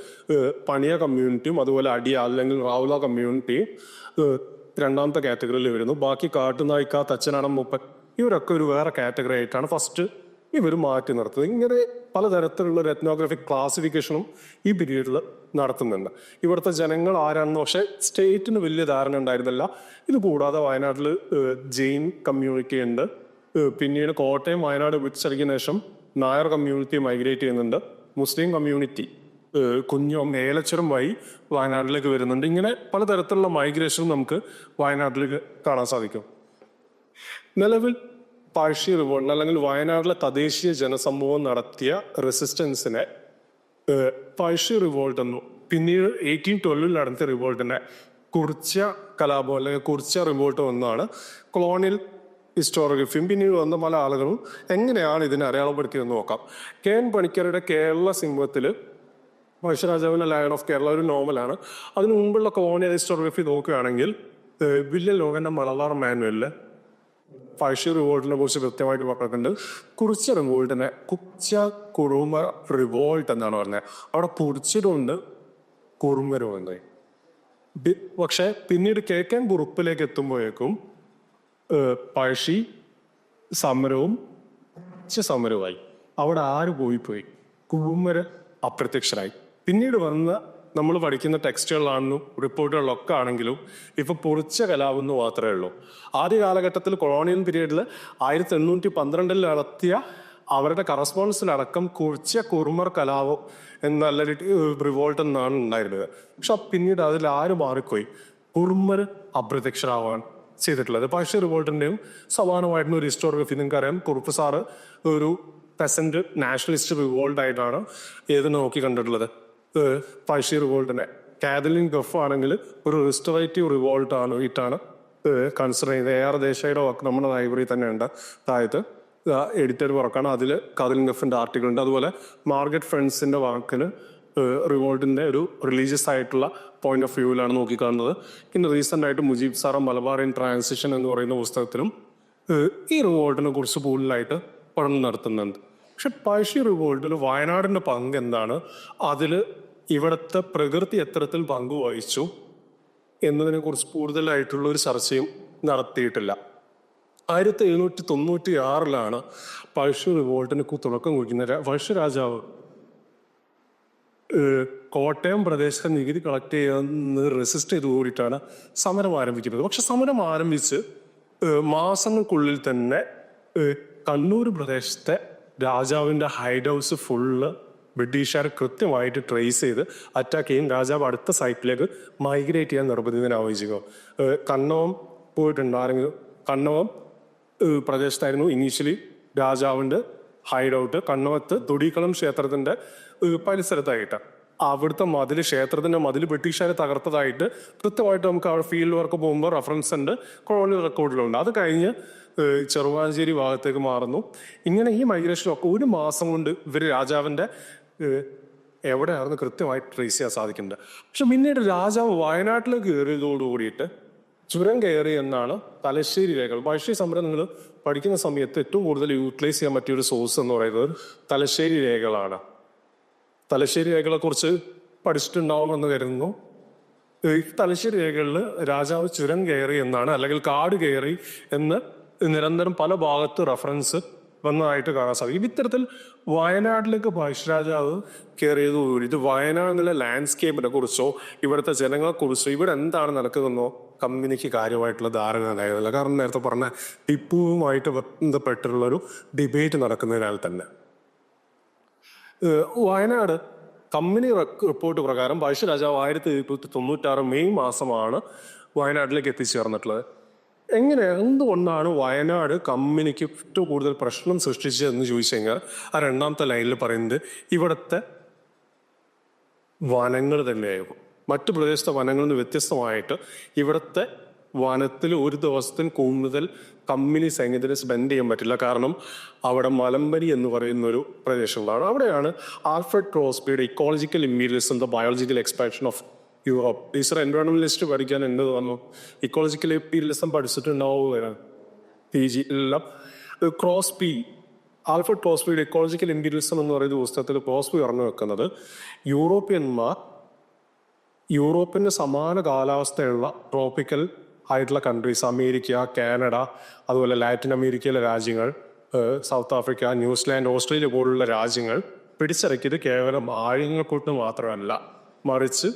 പണിയ കമ്മ്യൂണിറ്റിയും അതുപോലെ അടിയ അല്ലെങ്കിൽ റാവുല കമ്മ്യൂണിറ്റിയും രണ്ടാമത്തെ കാറ്റഗറിയിൽ വരുന്നു. ബാക്കി കാട്ടുനായ്ക്ക, തച്ചനാടൻ മൂപ്പൻ ഇവരൊക്കെ ഒരു വേറെ കാറ്റഗറി ആയിട്ടാണ് ഫസ്റ്റ് ഇവർ മാറ്റി നിർത്തുന്നത്. ഇങ്ങനെ പലതരത്തിലുള്ള എത്നോഗ്രാഫിക് ക്ലാസിഫിക്കേഷനും ഈ പീരീഡിൽ നടത്തുന്നുണ്ട്. ഇവിടുത്തെ ജനങ്ങൾ ആരാണെന്ന് പക്ഷേ സ്റ്റേറ്റിന് വലിയ ധാരണ ഉണ്ടായിരുന്നില്ല. ഇത് കൂടാതെ വയനാട്ടിൽ ജെയിൻ കമ്മ്യൂണിറ്റി ഉണ്ട്. പിന്നീട് കോട്ടയം വയനാട് വിളിച്ചടിക്കുന്ന ശേഷം നായർ കമ്മ്യൂണിറ്റി മൈഗ്രേറ്റ് ചെയ്യുന്നുണ്ട്. മുസ്ലിം കമ്മ്യൂണിറ്റി കുഞ്ഞും ഏലച്ചരം വഴി വയനാട്ടിലേക്ക് വരുന്നുണ്ട്. ഇങ്ങനെ പലതരത്തിലുള്ള മൈഗ്രേഷൻ നമുക്ക് വയനാട്ടിലേക്ക് കാണാൻ സാധിക്കും. നിലവിൽ പഴശ്ശി റിവോൾട്ട് അല്ലെങ്കിൽ വയനാട്ടിലെ തദ്ദേശീയ ജനസമൂഹം നടത്തിയ റെസിസ്റ്റൻസിനെ പഴശ്ശി റിവോൾട്ട് എന്നും പിന്നീട് 1812 നടത്തിയ റിവോൾട്ടിനെ കുറിച്ച കലാപം അല്ലെങ്കിൽ കുറിച്ച റിവോൾട്ട് എന്നാണ് കൊളോണിയൽ ഹിസ്റ്റോറിയോഗ്രഫിയും പിന്നീട് വന്ന പല ആളുകളും എങ്ങനെയാണ് ഇതിനെ അടയാളപ്പെടുത്തിയെന്ന് നോക്കാം. KN പണിക്കരുടെ കേരള സിംഹത്തിൽ പഴശ്ശിരാജാവിന്റെ ലയൺ ഓഫ് കേരള ഒരു നോവലാണ്. അതിനു മുമ്പുള്ള കൊളോണിയൽ ഹിസ്റ്റോറിയോഗ്രഫി നോക്കുകയാണെങ്കിൽ വില്യം ലോഗന്റെ മലബാർ മാനുവലില് പഴശ്ശി റിവോൾട്ടിനെ കുറിച്ച് കൃത്യമായിട്ട് പറഞ്ഞിട്ടുണ്ട്. കുറിച്ച റിവോൾട്ടിനെ കുച്ച കുറുമ റിവോൾട്ട് എന്നാണ് പറഞ്ഞത്. അവിടെ കുറിച്ചിട്ടുണ്ട് കുറുമരുമുണ്ട്. പക്ഷെ പിന്നീട് KN കുറുപ്പിലേക്ക് എത്തുമ്പോഴേക്കും പഴശ്ശി സമരവും സമരവുമായി. അവിടെ ആര് പോയി? കുറുമര് അപ്രത്യക്ഷരായി. പിന്നീട് വന്ന നമ്മൾ പഠിക്കുന്ന ടെക്സ്റ്റുകളിലാണെന്നും റിപ്പോർട്ടുകളിലൊക്കെ ആണെങ്കിലും ഇപ്പൊ പൊറിച്ച കലാവെന്ന് മാത്രമേ ഉള്ളൂ. ആദ്യ കാലഘട്ടത്തിൽ കൊളോണിയൽ പീരീഡിൽ 1812 നടത്തിയ അവരുടെ കറസ്പോണ്ടൻസിലടക്കം കുറിച്ച കുറുമർ കലാപം എന്നല്ല റിവോൾട്ട് എന്നാണ് ഉണ്ടായിരുന്നത്. പക്ഷെ പിന്നീട് അതിൽ ആര് മാറിപ്പോയി? കുറുമർ അപ്രത്യക്ഷരാവാൻ ചെയ്തിട്ടുള്ളത്. പഴശ്ശി റിവോൾട്ടിന്റെയും സമാനമായിട്ടുള്ള ഒരു ഹിസ്റ്റോറിയോഗ്രഫി നിങ്ങൾക്കറിയാം. കുറുപ്പ് സാറ് ഒരു പെസന്റ് നാഷണലിസ്റ്റ് റിവോൾട്ട് ആയിട്ടാണ് ഏത് നോക്കി കണ്ടിട്ടുള്ളത് പഴശ്ശി റിവോൾട്ടിനെ. കാതലിൻ ഗഫ് ആണെങ്കിൽ ഒരു റിസ്റ്റോറേറ്റീവ് റിവോൾട്ട് ആയിട്ടാണ് കൺസിഡർ ചെയ്യുന്നത്. AR ദേശായിയുടെ വാക്ക് നമ്മുടെ ലൈബ്രറി തന്നെ ഉണ്ട്. അതായത് എഡിറ്റർ വർക്കാണ്. അതിൽ കാതലിൻ ഗഫിന്റെ ആർട്ടിക്കിൾ ഉണ്ട്. അതുപോലെ മാർഗറ്റ് ഫ്രണ്ട്സിന്റെ വാക്കിന് റിവോൾട്ടിന്റെ ഒരു റിലീജിയസ് ആയിട്ടുള്ള പോയിന്റ് ഓഫ് വ്യൂവിലാണ് നോക്കിക്കാണുന്നത്. പിന്നെ റീസെന്റ് ആയിട്ട് മുജീബ് സാറ മലബാറിയൻ ട്രാൻസിഷൻ എന്ന് പറയുന്ന പുസ്തകത്തിലും ഈ റിവോൾട്ടിനെ കുറിച്ച് കൂടുതലായിട്ട് പഠനം നടത്തുന്നുണ്ട്. പക്ഷെ പഴശ്ശി റിവോൾട്ടിൽ വയനാടിന്റെ പങ്ക് എന്താണ്, അതിൽ ഇവിടുത്തെ പ്രകൃതി എത്തരത്തിൽ പങ്കുവഹിച്ചു എന്നതിനെ കുറിച്ച് കൂടുതലായിട്ടുള്ള ഒരു ചർച്ചയും നടത്തിയിട്ടില്ല. 1796 പഴശ്ശി റിവോൾട്ടിന് തുടക്കം കുറിക്കുന്ന പഴശ്ശി രാജാവ് കോട്ടയം പ്രദേശത്തെ നികുതി കളക്ട് ചെയ്യാന്ന് റെസിസ്റ്റ് ചെയ്ത് കൂടിയിട്ടാണ് സമരം ആരംഭിക്കുന്നത്. പക്ഷെ സമരം ആരംഭിച്ച് മാസങ്ങൾക്കുള്ളിൽ തന്നെ കണ്ണൂർ പ്രദേശത്തെ രാജാവിന്റെ ഹൈഡ് ഹൗസ് ഫുള്ള് ബ്രിട്ടീഷുകാർ കൃത്യമായിട്ട് ട്രേസ് ചെയ്ത് അറ്റാക്ക് ചെയ്യും. രാജാവ് അടുത്ത സൈറ്റിലേക്ക് മൈഗ്രേറ്റ് ചെയ്യാൻ നിർബന്ധിതനാവുകയോ. കണ്ണവം പോയിട്ടുണ്ടായിരുന്നു. കണ്ണവം പ്രദേശത്തായിരുന്നു ഇനീഷ്യലി രാജാവിന്റെ ഹൈഡ് ഔട്ട്. കണ്ണവത്ത് തൊടിക്കളം ക്ഷേത്രത്തിന്റെ പരിസരത്തായിട്ട് അവിടുത്തെ മതിൽ, ക്ഷേത്രത്തിന്റെ മതിൽ ബ്രിട്ടീഷുകാരെ തകർത്തതായിട്ട് കൃത്യമായിട്ട് നമുക്ക് അവിടെ ഫീൽഡ് വർക്ക് പോകുമ്പോൾ റെഫറൻസ് ഉണ്ട്, കൊളോണിയൽ റെക്കോർഡിലുണ്ട്. അത് കഴിഞ്ഞ് ചെറുവാഞ്ചേരി ഭാഗത്തേക്ക് മാറുന്നു. ഇങ്ങനെ ഈ മൈഗ്രേഷനൊക്കെ 1 മാസം കൊണ്ട് ഇവർ രാജാവിന്റെ എവിടെയാണെന്ന് കൃത്യമായിട്ട് ട്രേസ് ചെയ്യാൻ സാധിക്കുന്നുണ്ട്. പക്ഷെ പിന്നീട് രാജാവ് വയനാട്ടിലേക്ക് കയറിയതോടുകൂടിയിട്ട് ചുരം കയറി എന്നാണ് തലശ്ശേരി രേഖകൾ. പഴശ്ശി സമരം നിങ്ങൾ പഠിക്കുന്ന സമയത്ത് ഏറ്റവും കൂടുതൽ യൂട്ടിലൈസ് ചെയ്യാൻ പറ്റിയ ഒരു സോഴ്സ് എന്ന് പറയുന്നത് തലശ്ശേരി രേഖകളാണ്. തലശ്ശേരി രേഖകളെ കുറിച്ച് പഠിച്ചിട്ടുണ്ടാവുമെന്ന് കരുതുന്നു. ഈ തലശ്ശേരി രേഖകളിൽ രാജാവ് ചുരം കയറി എന്നാണ്, അല്ലെങ്കിൽ കാട് കയറി എന്ന് നിരന്തരം പല ഭാഗത്ത് റെഫറൻസ് വന്നതായിട്ട് കാണാൻ സാധിക്കും. ഇത്തരത്തിൽ വയനാട്ടിലേക്ക് പഴശ്ശിരാജാവ് കയറിയതോടുകൂടി ഇത് വയനാടിലെ ലാൻഡ്സ്കേപ്പിനെ കുറിച്ചോ ഇവിടുത്തെ ജനങ്ങളെ കുറിച്ചോ ഇവിടെ എന്താണ് നടക്കുന്നതെന്നോ കമ്പനിക്ക് കാര്യമായിട്ടുള്ള ധാരണ ഉണ്ടായിരുന്നില്ല. കാരണം നേരത്തെ പറഞ്ഞ ടിപ്പുവുമായിട്ട് ബന്ധപ്പെട്ടുള്ളൊരു ഡിബേറ്റ് നടക്കുന്നതിനാൽ തന്നെ. വയനാട് കമ്പനി റിപ്പോർട്ട് പ്രകാരം പഴശ്ശിരാജാവ് 1796 മെയ് മാസമാണ് വയനാട്ടിലേക്ക് എത്തിച്ചേർന്നിട്ടുള്ളത്. എന്തുകൊണ്ടാണ് വയനാട് കമ്പനിക്ക് ഏറ്റവും കൂടുതൽ പ്രശ്നം സൃഷ്ടിച്ചതെന്ന് ചോദിച്ചു കഴിഞ്ഞാൽ ആ രണ്ടാമത്തെ ലൈനിൽ പറയുന്നത് ഇവിടുത്തെ വനങ്ങൾ തന്നെയായിരുന്നു. മറ്റു പ്രദേശത്തെ വനങ്ങളിൽ നിന്ന് വ്യത്യസ്തമായിട്ട് ഇവിടുത്തെ വനത്തിൽ ഒരു ദിവസത്തിന് കൂടുതൽ കമ്പനി സൈന്യത്തിന് സ്പെൻഡ് ചെയ്യാൻ പറ്റില്ല. കാരണം അവിടെ മലമ്പനി എന്ന് പറയുന്ന ഒരു പ്രദേശങ്ങളാണ്. അവിടെയാണ് ആൽഫ്രഡ് ക്രോസ്ബിയുടെ ecological imperialism the biological expansion of Europe. Teacher environmentalist പഠിക്കാൻ എന്ത് തോന്നുന്നു? ഇക്കോളജിക്കൽ ഇമ്പീരിയലിസം പഠിച്ചിട്ടുണ്ടാവുകയാണ് PG എല്ലാം. ആൽഫ്രഡ് ക്രോസ്ബിയുടെ ഇക്കോളജിക്കൽ ഇമ്പീരിയലിസം എന്ന് പറയുന്ന പുസ്തകത്തിൽ ക്രോസ്ബി പറഞ്ഞു വെക്കുന്നത് യൂറോപ്പിന് സമാന കാലാവസ്ഥയുള്ള ട്രോപ്പിക്കൽ ആയിട്ടുള്ള കൺട്രീസ്, അമേരിക്ക, കാനഡ, അതുപോലെ ലാറ്റിൻ അമേരിക്കയിലെ രാജ്യങ്ങൾ, സൗത്ത് ആഫ്രിക്ക, ന്യൂസിലാൻഡ്, ഓസ്ട്രേലിയ പോലുള്ള രാജ്യങ്ങൾ പിടിച്ചിറക്കിയത് കേവലം ആയുധങ്ങൾക്കൂട്ട് മാത്രമല്ല, മറിച്ച്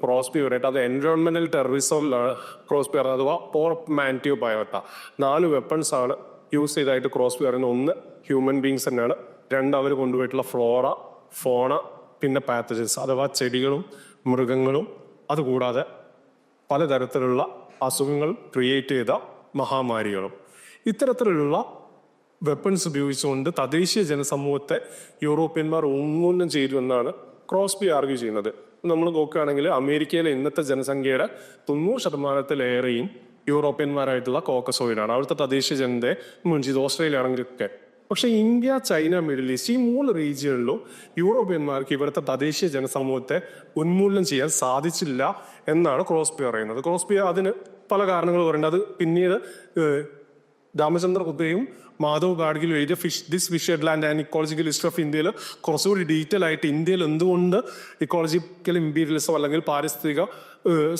ക്രോസ്ബി പറയട്ടെ അത് എൻവയോൺമെന്റൽ ടെററിസമിലാണ് ക്രോസ്ബി പറയുന്നത്, അഥവാ പോർട്ട്മാന്റിയോ ബയോട്ട. 4 വെപ്പൺസ് ആണ് യൂസ് ചെയ്തായിട്ട് ക്രോസ്ബി പറയുന്നത്. 1 ഹ്യൂമൻ ബീങ്സ് തന്നെയാണ്, 2 അവർ കൊണ്ടുപോയിട്ടുള്ള ഫ്ലോറ, ഫോണ, പിന്നെ പാത്തജൻസ് അഥവാ ചെടികളും മൃഗങ്ങളും, അതുകൂടാതെ പലതരത്തിലുള്ള അസുഖങ്ങൾ ക്രിയേറ്റ് ചെയ്ത മഹാമാരികളും. ഇത്തരത്തിലുള്ള വെപ്പൺസ് ഉപയോഗിച്ചുകൊണ്ട് തദ്ദേശീയ ജനസമൂഹത്തെ യൂറോപ്യന്മാർ ഉന്മൂലനം ചെയ്തു എന്നാണ് ക്രോസ്ബി ആർഗ്യൂ ചെയ്യുന്നത്. നമ്മൾ നോക്കുകയാണെങ്കിൽ അമേരിക്കയിലെ ഇന്നത്തെ ജനസംഖ്യയുടെ 90%-ലേറെയും യൂറോപ്യന്മാരായിട്ടുള്ള കോക്കസോയിഡാണ്. അവിടുത്തെ തദ്ദേശീയ ജനതയെ മുൻചെയ്ത് ഓസ്ട്രേലിയ ആണെങ്കിലൊക്കെ. പക്ഷെ ഇന്ത്യ, ചൈന, മിഡിൽ ഈസ്റ്റ് ഈ 3 റീജിയനിലും യൂറോപ്യന്മാർക്ക് ഇവിടുത്തെ തദ്ദേശീയ ജനസമൂഹത്തെ ഉന്മൂലനം ചെയ്യാൻ സാധിച്ചില്ല എന്നാണ് ക്രോസ്ബി പറയുന്നത്. ക്രോസ്ബി അതിന് പല കാരണങ്ങൾ പറയുന്നത്. അത് പിന്നീട് രാമചന്ദ്ര ഗുപ്തയും മാധവ് ഗാഡ്ഗിലും എഴുതിയ this fissured land and ecological history of ഇന്ത്യയിൽ കുറച്ചുകൂടി ഡീറ്റെയിൽ ആയിട്ട് ഇന്ത്യയിൽ എന്തുകൊണ്ട് ഇക്കോളജിക്കൽ ഇമ്പീരിയലിസം അല്ലെങ്കിൽ പാരിസ്ഥിതിക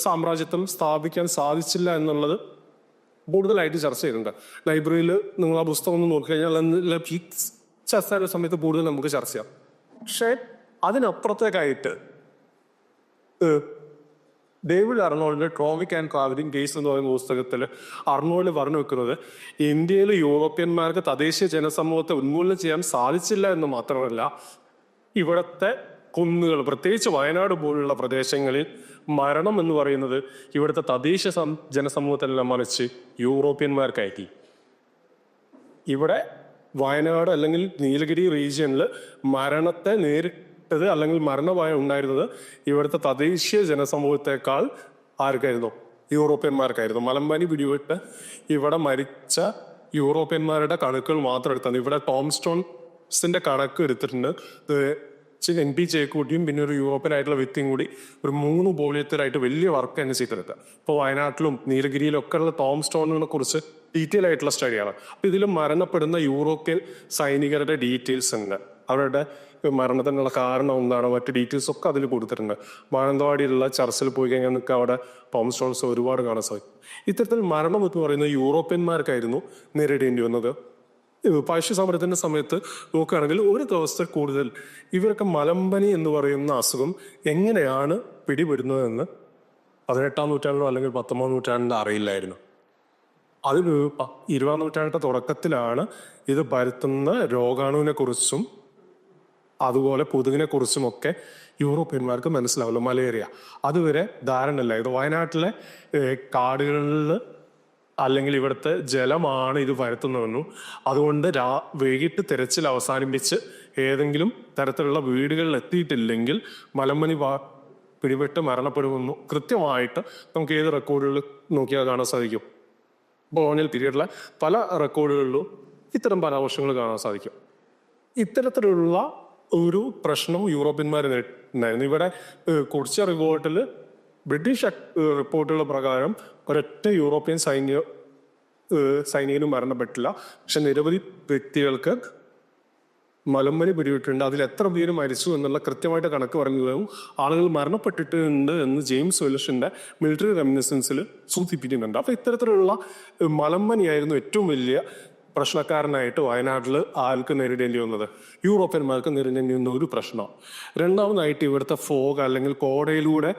സാമ്രാജ്യത്വം സ്ഥാപിക്കാൻ സാധിച്ചില്ല എന്നുള്ളത് കൂടുതലായിട്ട് ചർച്ച ചെയ്തിട്ടുണ്ട്. ലൈബ്രറിയിൽ നിങ്ങൾ ആ പുസ്തകം ഒന്ന് നോക്കിക്കഴിഞ്ഞാൽ ഈ ചർച്ചയുടെ സമയത്ത് കൂടുതൽ നമുക്ക് ചർച്ച ചെയ്യാം. പക്ഷേ അതിനപ്പുറത്തേക്കായിട്ട് ഡേവിഡ് അർണോൾഡിന്റെ ട്രോമിക് ആൻഡ് ട്രാവലിംഗ് കേസ് എന്ന് പറയുന്ന പുസ്തകത്തിൽ അർണോൾഡ് പറഞ്ഞു വെക്കുന്നത് ഇന്ത്യയിൽ യൂറോപ്യന്മാർക്ക് തദ്ദേശീയ ജനസമൂഹത്തെ ഉന്മൂലനം ചെയ്യാൻ സാധിച്ചില്ല എന്ന് മാത്രമല്ല, ഇവിടുത്തെ കുന്നുകൾ, പ്രത്യേകിച്ച് വയനാട് പോലുള്ള പ്രദേശങ്ങളിൽ മരണം എന്ന് പറയുന്നത് ഇവിടുത്തെ തദ്ദേശീയ ജനസമൂഹത്തിനെല്ലാം മറിച്ച് യൂറോപ്യന്മാർക്കായി. ഇവിടെ വയനാട് അല്ലെങ്കിൽ നീലഗിരി റീജിയനിൽ മരണത്തെ നേരിട്ടത് അല്ലെങ്കിൽ മരണഭയം ഉണ്ടായിരുന്നത് ഇവിടുത്തെ തദ്ദേശീയ ജനസമൂഹത്തെക്കാൾ ആർക്കായിരുന്നു? യൂറോപ്യന്മാർക്കായിരുന്നു. മലമ്പനി പിടിപെട്ട് ഇവിടെ മരിച്ച യൂറോപ്യന്മാരുടെ കണക്കുകൾ മാത്രം എടുത്തത്. ഇവിടെ ടോം സ്റ്റോൺസിന്റെ കണക്ക് എടുത്തിട്ടുണ്ട്. NP ചേക്കൂട്ടിയും പിന്നെ ഒരു യൂറോപ്യനായിട്ടുള്ള വ്യക്തിയും കൂടി ഒരു 3 വോള്യത്തിലായിട്ട് വലിയ വർക്ക് തന്നെ ചെയ്തെടുക്കുക. ഇപ്പോൾ വയനാട്ടിലും നീലഗിരിയിലും ഒക്കെ ഉള്ള ടോം സ്റ്റോണിനെ കുറിച്ച് ഡീറ്റെയിൽ ആയിട്ടുള്ള സ്റ്റഡിയാണ്. അപ്പൊ ഇതിൽ മരണപ്പെടുന്ന യൂറോപ്യൻ സൈനികരുടെ ഡീറ്റെയിൽസ് ഉണ്ട്, അവരുടെ മരണത്തിനുള്ള കാരണം എന്താണ്, മറ്റു ഡീറ്റെയിൽസ് ഒക്കെ അതിൽ കൊടുത്തിട്ടുണ്ട്. മാനന്തവാടിയിലുള്ള ചർച്ചിൽ പോയി കഴിഞ്ഞാൽ നിങ്ങൾക്ക് അവിടെ ടോം സ്റ്റോൺസ് ഒരുപാട് കാണാൻ സാധിക്കും. ഇത്തരത്തിൽ മരണം എന്ന് പറയുന്നത് യൂറോപ്യന്മാർക്കായിരുന്നു നേരിടേണ്ടി വന്നത്. പഴശ്ശി സമരത്തിന്റെ സമയത്ത് നോക്കുകയാണെങ്കിൽ ഒരു ദിവസത്തെ കൂടുതൽ ഇവരൊക്കെ മലമ്പനി എന്ന് പറയുന്ന അസുഖം എങ്ങനെയാണ് പിടിപെടുന്നതെന്ന് 18-ാം നൂറ്റാണ്ടിലോ അല്ലെങ്കിൽ 19-ാം നൂറ്റാണ്ടിലോ അറിയില്ലായിരുന്നു. അതിന് 20-ാം നൂറ്റാണ്ടിന്റെ തുടക്കത്തിലാണ് ഇത് പരത്തുന്ന രോഗാണുവിനെ കുറിച്ചും അതുപോലെ കൊതുകിനെ കുറിച്ചുമൊക്കെ യൂറോപ്യന്മാർക്ക് മനസ്സിലാവുള്ളൂ. മലേറിയ അതുവരെ ധാരണയില്ല. ഇത് വയനാട്ടിലെ കാടുകളിൽ അല്ലെങ്കിൽ ഇവിടുത്തെ ജലമാണ് ഇത് പരത്തുന്നതെന്നും അതുകൊണ്ട് വൈകിട്ട് തിരച്ചിൽ അവസാനിപ്പിച്ച് ഏതെങ്കിലും തരത്തിലുള്ള വീടുകളിൽ എത്തിയിട്ടില്ലെങ്കിൽ മലമ്പനി പിടിപെട്ട് മരണപ്പെടുമെന്നും കൃത്യമായിട്ട് നമുക്ക് ഏത് റെക്കോർഡുകൾ നോക്കിയാൽ കാണാൻ സാധിക്കും. കോളോണിയൽ പീരീഡിലെ പല റെക്കോർഡുകളിലും ഇത്തരം പരാമർശങ്ങൾ കാണാൻ സാധിക്കും. ഇത്തരത്തിലുള്ള ഒരു പ്രശ്നം യൂറോപ്യന്മാർ നേരിടുന്നു. ഇവിടെ കുറിച്ച റിപ്പോർട്ടിൽ ബ്രിട്ടീഷ് റിപ്പോർട്ടുകൾ പ്രകാരം ഒരൊറ്റ യൂറോപ്യൻ സൈനികനും മരണപ്പെട്ടില്ല. പക്ഷെ നിരവധി വ്യക്തികൾക്ക് മലമ്പനി പിടിപെട്ടിട്ടുണ്ട്. അതിൽ എത്ര പേര് മരിച്ചു എന്നുള്ള കൃത്യമായിട്ട് കണക്ക് പറയുകയും ആളുകൾ മരണപ്പെട്ടിട്ടുണ്ട് എന്ന് ജെയിംസ് വെൽഷിന്റെ മിലിറ്ററി റെമിനിസൻസിൽ സൂചിപ്പിക്കുന്നുണ്ട്. അപ്പൊ ഇത്തരത്തിലുള്ള മലമ്പനിയായിരുന്നു ഏറ്റവും വലിയ പ്രശ്നക്കാരനായിട്ട് വയനാട്ടിൽ ആർക്ക് നേരിടേണ്ടി വന്നത്? യൂറോപ്യന്മാർക്ക് നേരിടേണ്ടി വന്ന ഒരു പ്രശ്നം. രണ്ടാമതായിട്ട് ഇവിടുത്തെ ഫോഗ് അല്ലെങ്കിൽ കോടയിലൂടെ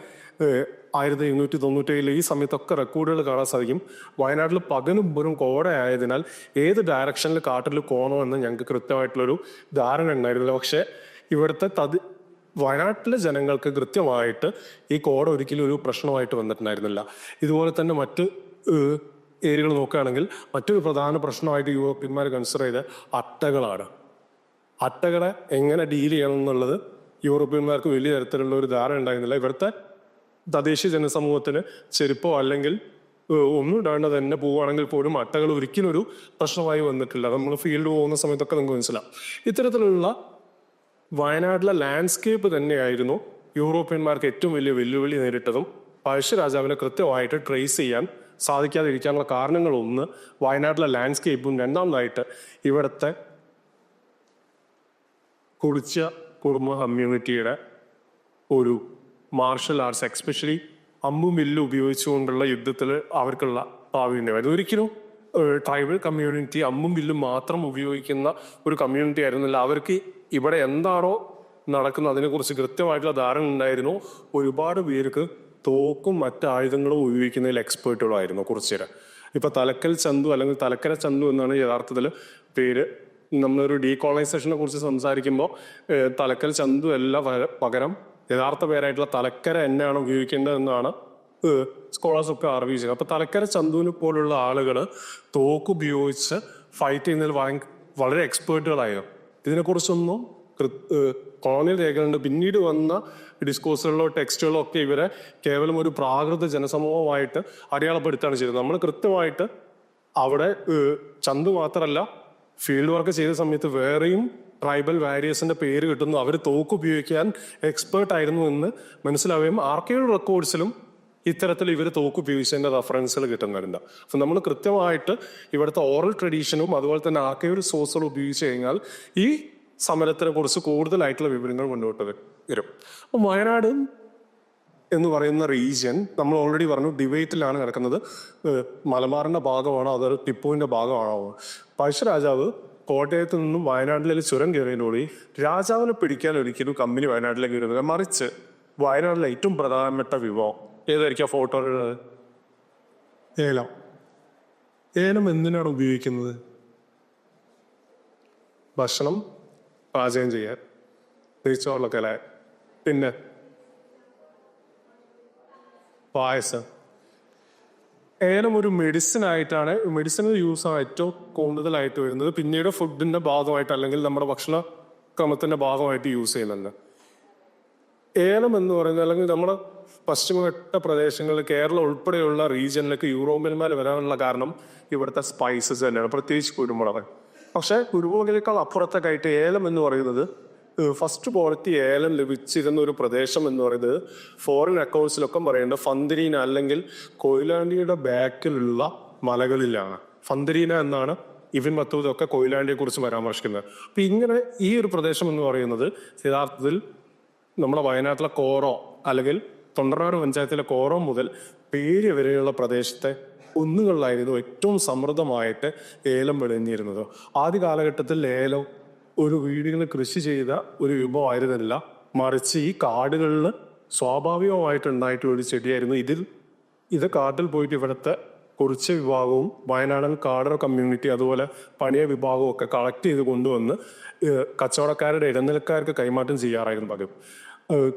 1897 ഈ സമയത്തൊക്കെ റെക്കോർഡുകൾ കാണാൻ സാധിക്കും. വയനാട്ടിൽ പകലും വെറും കോട ആയതിനാൽ ഏത് ഡയറക്ഷനിൽ കാട്ടിൽ പോകണമെന്ന് ഞങ്ങൾക്ക് കൃത്യമായിട്ടുള്ളൊരു ധാരണ ഉണ്ടായിരുന്നില്ല. പക്ഷെ ഇവിടുത്തെ വയനാട്ടിലെ ജനങ്ങൾക്ക് കൃത്യമായിട്ട് ഈ കോട ഒരിക്കലും ഒരു പ്രശ്നമായിട്ട് വന്നിട്ടുണ്ടായിരുന്നില്ല. ഇതുപോലെ തന്നെ മറ്റ് ഏരിയകൾ നോക്കുകയാണെങ്കിൽ മറ്റൊരു പ്രധാന പ്രശ്നമായിട്ട് യൂറോപ്യന്മാർ കൺസിഡർ ചെയ്ത അട്ടകളാണ്. അട്ടകളെ എങ്ങനെ ഡീൽ ചെയ്യണം എന്നുള്ളത് യൂറോപ്യന്മാർക്ക് വലിയ തരത്തിലുള്ള ഒരു ധാരണ ഉണ്ടായിരുന്നില്ല. ഇവിടുത്തെ തദ്ദേശീയ ജനസമൂഹത്തിന് ചെരുപ്പോ അല്ലെങ്കിൽ ഒന്നും ഇടാണ്ട് തന്നെ പോവുകയാണെങ്കിൽ പോലും അട്ടകൾ ഒരിക്കലും ഒരു പ്രശ്നമായി വന്നിട്ടില്ല. നമ്മൾ ഫീൽഡ് പോകുന്ന സമയത്തൊക്കെ നമുക്ക് മനസ്സിലാവും. ഇത്തരത്തിലുള്ള വയനാട്ടിലെ ലാൻഡ്സ്കേപ്പ് തന്നെയായിരുന്നു യൂറോപ്യന്മാർക്ക് ഏറ്റവും വലിയ വെല്ലുവിളി നേരിട്ടതും പഴശ്ശിരാജാവിനെ കൃത്യമായിട്ട് ട്രേസ് ചെയ്യാൻ സാധിക്കാതിരിക്കാനുള്ള കാരണങ്ങളൊന്ന് വയനാട്ടിലെ ലാൻഡ്സ്കേപ്പും, രണ്ടാമതായിട്ട് ഇവിടുത്തെ കുറിച്യ കുടുംബ കമ്മ്യൂണിറ്റിയുടെ ഒരു മാർഷൽ ആർട്സ്, എക്സ്പെഷ്യലി അമ്പും വില്ലും ഉപയോഗിച്ചുകൊണ്ടുള്ള യുദ്ധത്തിൽ അവർക്കുള്ള പ്രാവീണ്യമായിരുന്നു. ഒരിക്കലും ട്രൈബൽ കമ്മ്യൂണിറ്റി അമ്പും വില്ലും മാത്രം ഉപയോഗിക്കുന്ന ഒരു കമ്മ്യൂണിറ്റി ആയിരുന്നില്ല. അവർക്ക് ഇവിടെ എന്താണോ നടക്കുന്നത് അതിനെക്കുറിച്ച് കൃത്യമായിട്ടുള്ള ധാരണ ഉണ്ടായിരുന്നു. ഒരുപാട് പേർക്ക് തോക്കും മറ്റ് ആയുധങ്ങളും ഉപയോഗിക്കുന്നതിൽ എക്സ്പേർട്ടുകളായിരുന്നു കുറിച്യര്. ഇപ്പൊ തലക്കൽ ചന്തു അല്ലെങ്കിൽ തലക്കര ചന്തു എന്നാണ് യഥാർത്ഥത്തിൽ പേര്. നമ്മളൊരു ഡീകോളനൈസേഷനെ കുറിച്ച് സംസാരിക്കുമ്പോൾ തലക്കൽ ചന്തു അല്ല, പകരം യഥാർത്ഥ പേരായിട്ടുള്ള തലക്കര എന്നാണ് ഉപയോഗിക്കേണ്ടതെന്നാണ് സ്കോളേഴ്സ് ഒക്കെ അറിവ് ചെയ്യുന്നത്. അപ്പൊ തലക്കര ചന്തുവിനെ പോലുള്ള ആളുകൾ തോക്ക് ഉപയോഗിച്ച് ഫൈറ്റ് ചെയ്യുന്നതിൽ വളരെ എക്സ്പേർട്ടുകളായിരുന്നു. ഇതിനെക്കുറിച്ചൊന്നും കോളനിയൽ രേഖകളുണ്ട്. പിന്നീട് വന്ന ഡിസ്കോഴ്സുകളിലോ ടെക്സ്റ്റുകളോ ഒക്കെ ഇവരെ കേവലം ഒരു പ്രാകൃത ജനസമൂഹമായിട്ട് അടയാളപ്പെടുത്തുകയാണ് ചെയ്തത്. നമ്മൾ കൃത്യമായിട്ട് അവിടെ ചന്തു മാത്രമല്ല, ഫീൽഡ് വർക്ക് ചെയ്ത സമയത്ത് വേറെയും ട്രൈബൽ വാരിയേഴ്സിന്റെ പേര് കിട്ടുന്നു. അവർ തോക്ക് ഉപയോഗിക്കാൻ എക്സ്പേർട്ട് ആയിരുന്നു എന്ന് മനസ്സിലാവുകയും ആർക്കൈവൽ റെക്കോർഡ്സിലും ഇത്തരത്തിൽ ഇവർ തോക്ക് ഉപയോഗിച്ചതിന്റെ റെഫറൻസുകൾ കിട്ടുന്നുണ്ട്. അപ്പൊ നമ്മൾ കൃത്യമായിട്ട് ഇവിടുത്തെ ഓറൽ ട്രഡീഷനും അതുപോലെ തന്നെ ആർക്കൈവൽ സോഴ്സുകൾ ഉപയോഗിച്ച് കഴിഞ്ഞാൽ ഈ സമരത്തിനെ കുറിച്ച് കൂടുതലായിട്ടുള്ള വിവരങ്ങൾ മുന്നോട്ട് വരും. അപ്പം വയനാട് എന്ന് പറയുന്ന റീജിയൻ നമ്മൾ ഓൾറെഡി പറഞ്ഞു ഡിബേറ്റിലാണ് കിടക്കുന്നത്. മലബാറിന്റെ ഭാഗമാണോ അതോ ടിപ്പുവിന്റെ ഭാഗമാണോ? പഴശ്ശിരാജാവ് കോട്ടയത്ത് നിന്നും വയനാട്ടിലേക്ക് ചുരം കയറിയതോടെ രാജാവിനെ പിടിക്കാൻ ഒരിക്കലും കമ്പനി വയനാട്ടിലേക്ക് കയറുന്നില്ല. മറിച്ച് വയനാട്ടിലെ ഏറ്റവും പ്രധാനപ്പെട്ട വിഭവം ഏതായിരിക്കും ഫോട്ടോയിലുള്ളത്? ഏലം. ഏലം എന്തിനാണ് ഉപയോഗിക്കുന്നത്? ഭക്ഷണം പാചകം ചെയ്യാൻ, നെയ്ച്ചോറിലൊക്കെ അല്ലേ. പിന്നെ പായസം. ഏലം ഒരു മെഡിസിൻ ആയിട്ടാണ്, മെഡിസിനൽ യൂസ് ആണ് ഏറ്റവും കൂടുതലായിട്ട് വരുന്നത്. പിന്നീട് ഫുഡിന്റെ ഭാഗമായിട്ട് അല്ലെങ്കിൽ നമ്മുടെ ഭക്ഷണ ക്രമത്തിന്റെ ഭാഗമായിട്ട് യൂസ് ചെയ്യുന്നുണ്ട്. ഏലം എന്ന് പറയുന്നത് അല്ലെങ്കിൽ നമ്മുടെ പശ്ചിമഘട്ട പ്രദേശങ്ങളിൽ കേരളം ഉൾപ്പെടെയുള്ള റീജിയനിലേക്ക് യൂറോപ്യന്മാർ വരാനുള്ള കാരണം ഇവിടുത്തെ സ്പൈസസ് തന്നെയാണ്, പ്രത്യേകിച്ച് കുരുമുളക്. പക്ഷെ കുരുമുളകിനേക്കാൾ അപ്പുറത്തേക്കായിട്ട് ഏലം എന്ന് പറയുന്നത് ഫസ്റ്റ് ക്വാളിറ്റി ഏലം ലഭിച്ചിരുന്ന ഒരു പ്രദേശം എന്ന് പറയുന്നത് ഫോറിൻ അക്കൗണ്ട്സിലൊക്കെ പറയേണ്ടത് ഫന്തരീന അല്ലെങ്കിൽ കൊയിലാണ്ടിയുടെ ബാക്കിലുള്ള മലകളിലാണ്. ഫന്തരീന എന്നാണ് ഇബിൻ ബത്തൂതൊക്കെ കൊയിലാണ്ടിയെ കുറിച്ച് പരാമർശിക്കുന്നത്. അപ്പൊ ഇങ്ങനെ ഈ ഒരു പ്രദേശം എന്ന് പറയുന്നത് യഥാർത്ഥത്തിൽ നമ്മുടെ വയനാട്ടിലെ കോറോ അല്ലെങ്കിൽ തൊണ്ടർനാട് പഞ്ചായത്തിലെ കോറോ മുതൽ പേര് വരെയുള്ള പ്രദേശത്തെ കുന്നുകളിലായിരുന്നു ഏറ്റവും സമൃദ്ധമായിട്ട് ഏലം വിളഞ്ഞിരുന്നത്. ആദ്യ കാലഘട്ടത്തിൽ ഏലം ഒരു വീടുകളിൽ കൃഷി ചെയ്ത ഒരു വിഭവമായിരുന്നില്ല, മറിച്ച് ഈ കാടുകളിൽ സ്വാഭാവികമായിട്ടുണ്ടായിട്ടുള്ള ഒരു ചെടിയായിരുന്നു. ഇത് കാട്ടിൽ പോയിട്ട് ഇവിടുത്തെ കുറിച്ച വിഭാഗവും വയനാടൻ കാടർ കമ്മ്യൂണിറ്റി അതുപോലെ പണിയ വിഭാഗവും ഒക്കെ കളക്ട് ചെയ്ത് കൊണ്ടുവന്ന് കച്ചവടക്കാരുടെ ഇടനിലക്കാർക്ക് കൈമാറ്റം ചെയ്യാറായിരുന്നു പതിവ്.